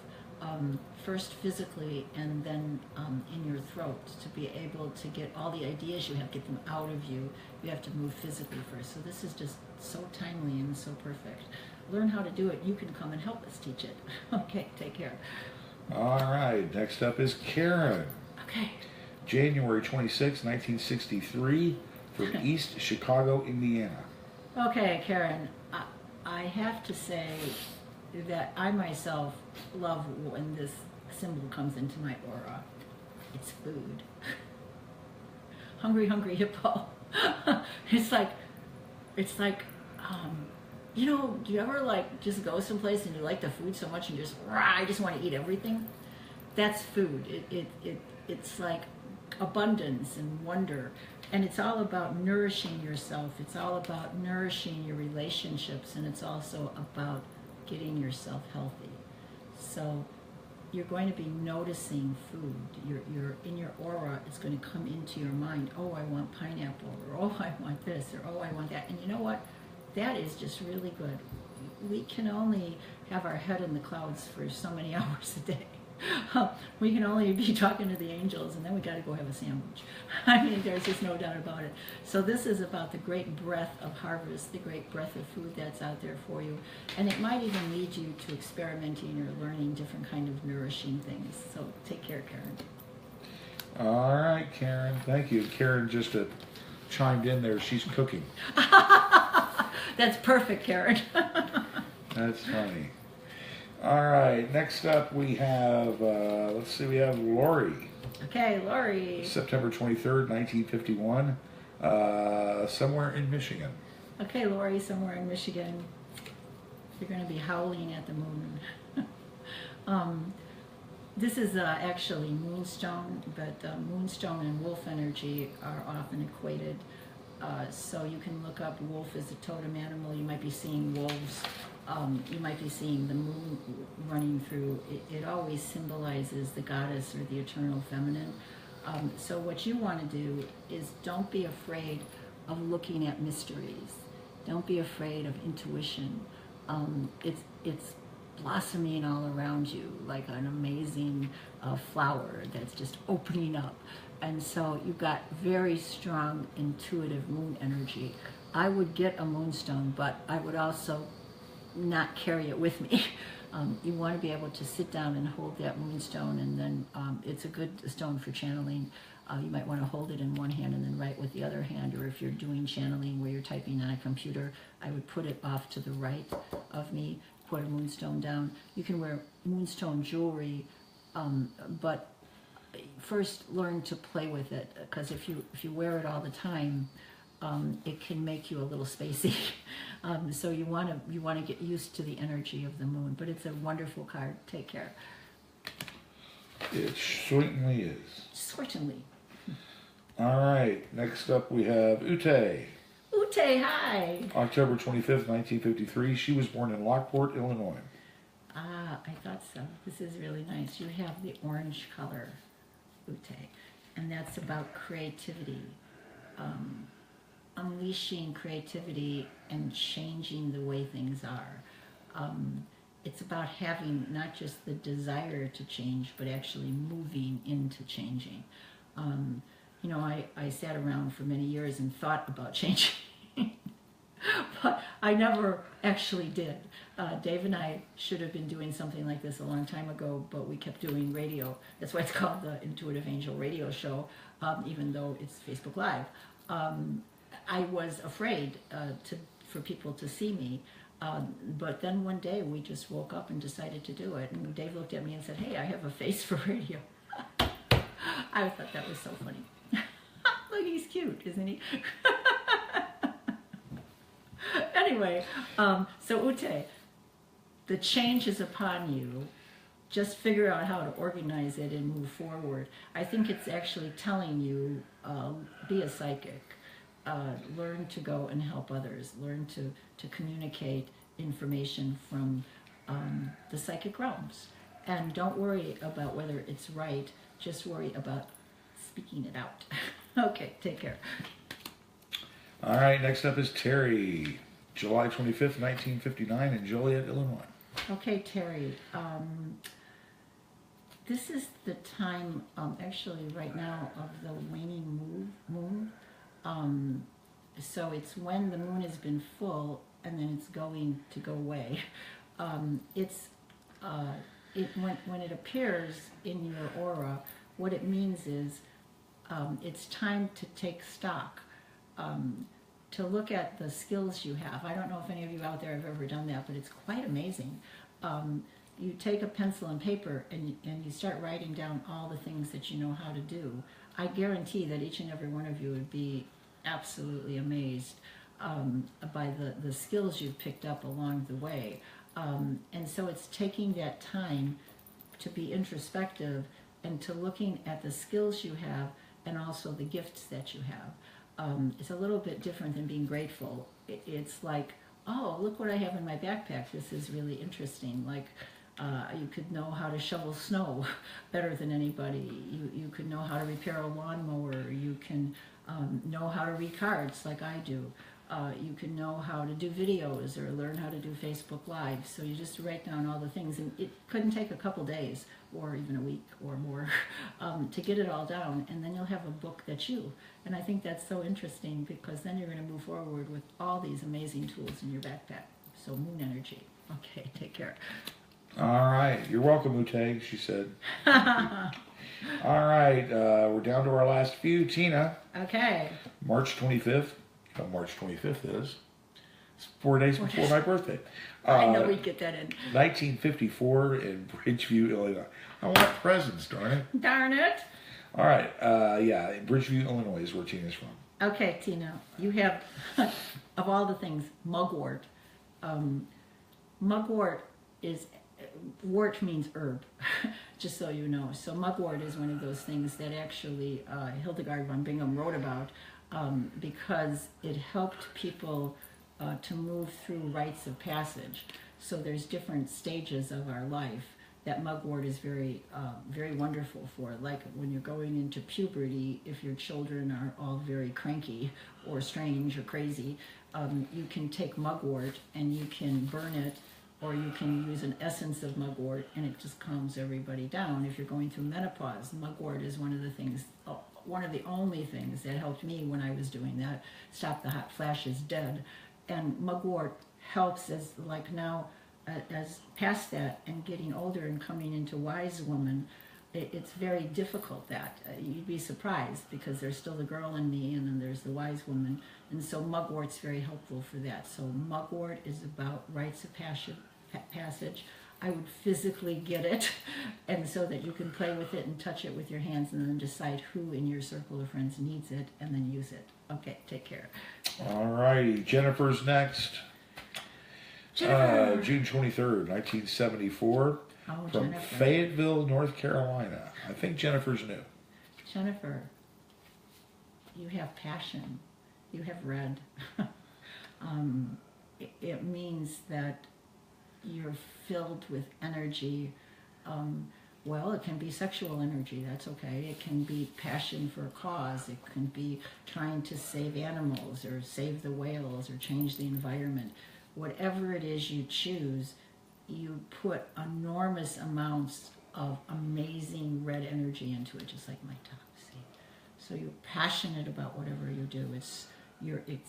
first physically and then in your throat. To be able to get all the ideas you have, get them out of you, you have to move physically first. So this is just so timely and so perfect. Learn how to do it. You can come and help us teach it. Okay, take care. All right, next up is Karen. Okay. January 26, 1963, from East Chicago, Indiana. Okay, Karen, I have to say that I myself love when this symbol comes into my aura. It's food. Hungry, hungry hippo. It's like, you know, do you ever like just go someplace and you like the food so much and just, I just want to eat everything? That's food. It's like abundance and wonder. And it's all about nourishing yourself. It's all about nourishing your relationships. And it's also about getting yourself healthy. So you're going to be noticing food. You're in your aura, it's going to come into your mind. Oh, I want pineapple, or oh, I want this, or oh, I want that. And you know what? That is just really good. We can only have our head in the clouds for so many hours a day. We can only be talking to the angels, and then we got to go have a sandwich. I mean, there's just no doubt about it. So this is about the great breath of harvest, the great breath of food that's out there for you. And it might even lead you to experimenting or learning different kind of nourishing things. So take care, Karen. All right, Karen. Thank you. Karen just chimed in there. She's cooking. That's perfect, Karen. That's funny. All right. Next up, we have, let's see, we have Lori. Okay, Lori. September 23rd, 1951, somewhere in Michigan. Okay, Lori, somewhere in Michigan. You're going to be howling at the moon. This is actually moonstone, but moonstone and wolf energy are often equated. So you can look up wolf as a totem animal. You might be seeing wolves. You might be seeing the moon running through. It always symbolizes the goddess or the eternal feminine. So what you want to do is don't be afraid of looking at mysteries. Don't be afraid of intuition. It's blossoming all around you like an amazing flower that's just opening up. And so you've got very strong intuitive moon energy. I would get a moonstone, but I would also not carry it with me. You want to be able to sit down and hold that moonstone, and then it's a good stone for channeling. You might want to hold it in one hand and then write with the other hand, or if you're doing channeling where you're typing on a computer, I would put it off to the right of me, put a moonstone down. You can wear moonstone jewelry, but first learn to play with it, because if you wear it all the time, it can make you a little spacey. So you want to get used to the energy of the moon. But it's a wonderful card. Take care. It certainly is. Certainly. All right. Next up, we have Ute. Ute, hi. October 25th, 1953. She was born in Lockport, Illinois. Ah, I thought so. This is really nice. You have the orange color, Ute, and that's about creativity. Unleashing creativity and changing the way things are. It's about having not just the desire to change, but actually moving into changing. You know, I sat around for many years and thought about changing, but I never actually did. Dave and I should have been doing something like this a long time ago, but we kept doing radio. That's why it's called the Intuitive Angel Radio Show, even though it's Facebook Live. I was afraid for people to see me, but then one day we just woke up and decided to do it. And Dave looked at me and said, "Hey, I have a face for radio." I thought that was so funny. Look, he's cute, isn't he? Anyway, so Ute, the change is upon you. Just figure out how to organize it and move forward. I think it's actually telling you, be a psychic. Learn to go and help others. Learn to communicate information from the psychic realms. And don't worry about whether it's right. Just worry about speaking it out. Okay, take care. All right, next up is Terry. July 25th, 1959 in Joliet, Illinois. Okay, Terry. This is the time, actually right now, of the waning moon. So it's when the moon has been full and then it's going to go away. When it appears in your aura, what it means is it's time to take stock, to look at the skills you have. I don't know if any of you out there have ever done that, but it's quite amazing. You take a pencil and paper and you start writing down all the things that you know how to do. I guarantee that each and every one of you would be absolutely amazed by the skills you've picked up along the way. And so it's taking that time to be introspective and to looking at the skills you have and also the gifts that you have. It's a little bit different than being grateful. It's like, oh, look what I have in my backpack. This is really interesting. Like, you could know how to shovel snow better than anybody. You could know how to repair a lawnmower. You can know how to read cards like I do. You can know how to do videos or learn how to do Facebook Live. So you just write down all the things, and it couldn't take a couple days or even a week or more to get it all down, and then you'll have a book that's you. And I think that's so interesting because then you're going to move forward with all these amazing tools in your backpack. So moon energy. Okay, take care. All right. You're welcome, Utag, she said. All right. We're down to our last few. Tina. Okay. March 25th. March 25th is. It's 4 days before my birthday. I know we'd get that in. 1954 in Bridgeview, Illinois. I want presents, darn it. Darn it. All right. Yeah, Bridgeview, Illinois is where Tina's from. Okay, Tina. You have, of all the things, mugwort. Mugwort is... Wort means herb, just so you know. So mugwort is one of those things that actually Hildegard von Bingen wrote about because it helped people to move through rites of passage. So there's different stages of our life that mugwort is very, very wonderful for. Like when you're going into puberty, if your children are all very cranky or strange or crazy, you can take mugwort and you can burn it, or you can use an essence of mugwort and it just calms everybody down. If you're going through menopause, mugwort is one of the things, one of the only things that helped me when I was doing that. Stop the hot flashes dead. And mugwort helps as like now, as past that and getting older and coming into wise woman, it's very difficult that. You'd be surprised because there's still the girl in me and then there's the wise woman. And so mugwort's very helpful for that. So mugwort is about rites of passage. I would physically get it, and so that you can play with it and touch it with your hands and then decide who in your circle of friends needs it and then use it. Okay, take care. All righty. Jennifer's next. Jennifer. June 23rd, 1974. Oh, from Jennifer. Fayetteville, North Carolina. I think Jennifer's new. Jennifer, you have passion. You have red. It means that you're filled with energy. Well, it can be sexual energy, that's okay. It can be passion for a cause. It can be trying to save animals or save the whales or change the environment. Whatever it is you choose, you put enormous amounts of amazing red energy into it, just like my top. See? So you're passionate about whatever you do. It's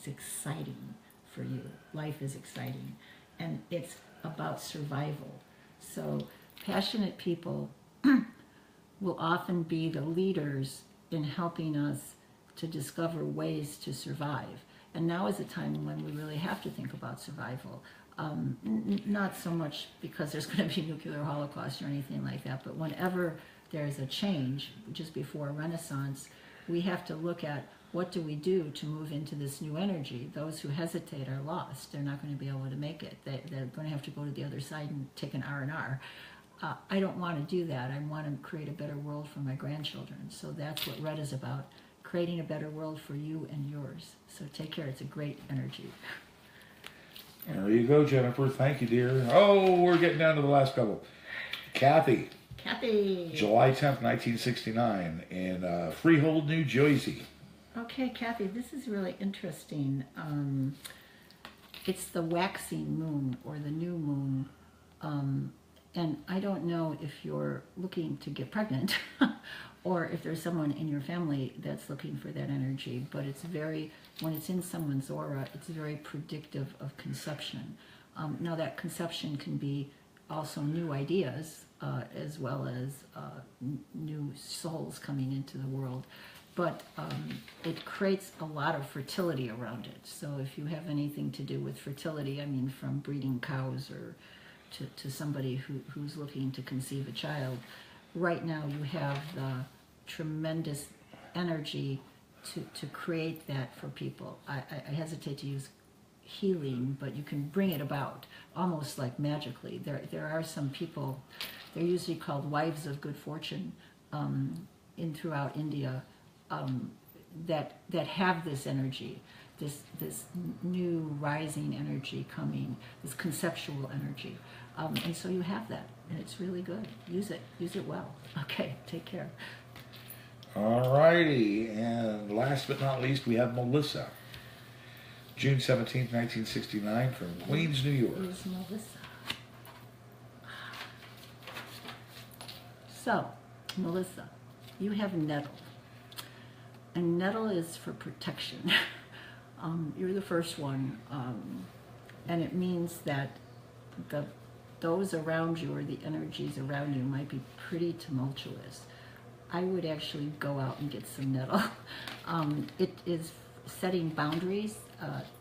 exciting for you. Life is exciting. And it's about survival. So passionate people will often be the leaders in helping us to discover ways to survive. And now is a time when we really have to think about survival. Not so much because there's going to be nuclear holocaust or anything like that, but whenever there's a change, just before a renaissance, we have to look at what do we do to move into this new energy. Those who hesitate are lost. They're not going to be able to make it. They're going to have to go to the other side and take an R&R. I don't want to do that. I want to create a better world for my grandchildren. So that's what Red is about, creating a better world for you and yours. So take care. It's a great energy. There you go, Jennifer. Thank you, dear. Oh, we're getting down to the last couple. Kathy. Kathy. July 10th, 1969 in Freehold, New Jersey. Okay, Kathy, this is really interesting. It's the waxing moon or the new moon And I don't know if you're looking to get pregnant or if there's someone in your family that's looking for that energy, but it's very, when it's in someone's aura, it's very predictive of conception. Now that conception can be also new ideas as well as new souls coming into the world. But it creates a lot of fertility around it. So if you have anything to do with fertility, I mean from breeding cows or to somebody who's looking to conceive a child, right now you have the tremendous energy to create that for people. I hesitate to use healing, but you can bring it about almost like magically. There are some people, they're usually called wives of good fortune throughout India, that have this energy, this new rising energy coming, this conceptual energy, and so you have that, and it's really good. Use it well. Okay, take care. All righty, and last but not least, we have Melissa. June 17th, 1969, from Queens, New York. Who's Melissa? So, Melissa, you have nettle. And nettle is for protection. You're the first one. And it means that those around you or the energies around you might be pretty tumultuous. I would actually go out and get some nettle. It is setting boundaries,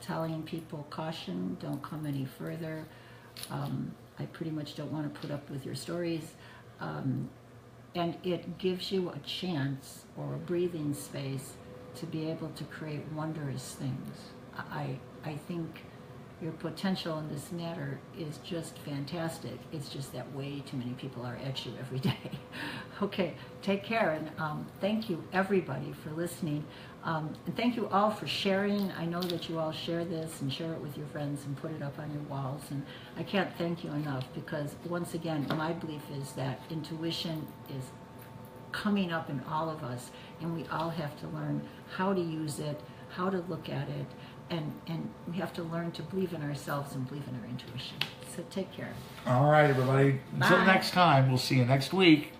telling people caution, don't come any further. I pretty much don't want to put up with your stories. And it gives you a chance or a breathing space to be able to create wondrous things. I think your potential in this matter is just fantastic. It's just that way too many people are at you every day. Okay, take care, and thank you everybody for listening. And thank you all for sharing. I know that you all share this and share it with your friends and put it up on your walls. And I can't thank you enough, because once again, my belief is that intuition is coming up in all of us, and we all have to learn how to use it, how to look at it, and we have to learn to believe in ourselves and believe in our intuition. So take care. All right, everybody. Until Bye. next time, we'll see you next week.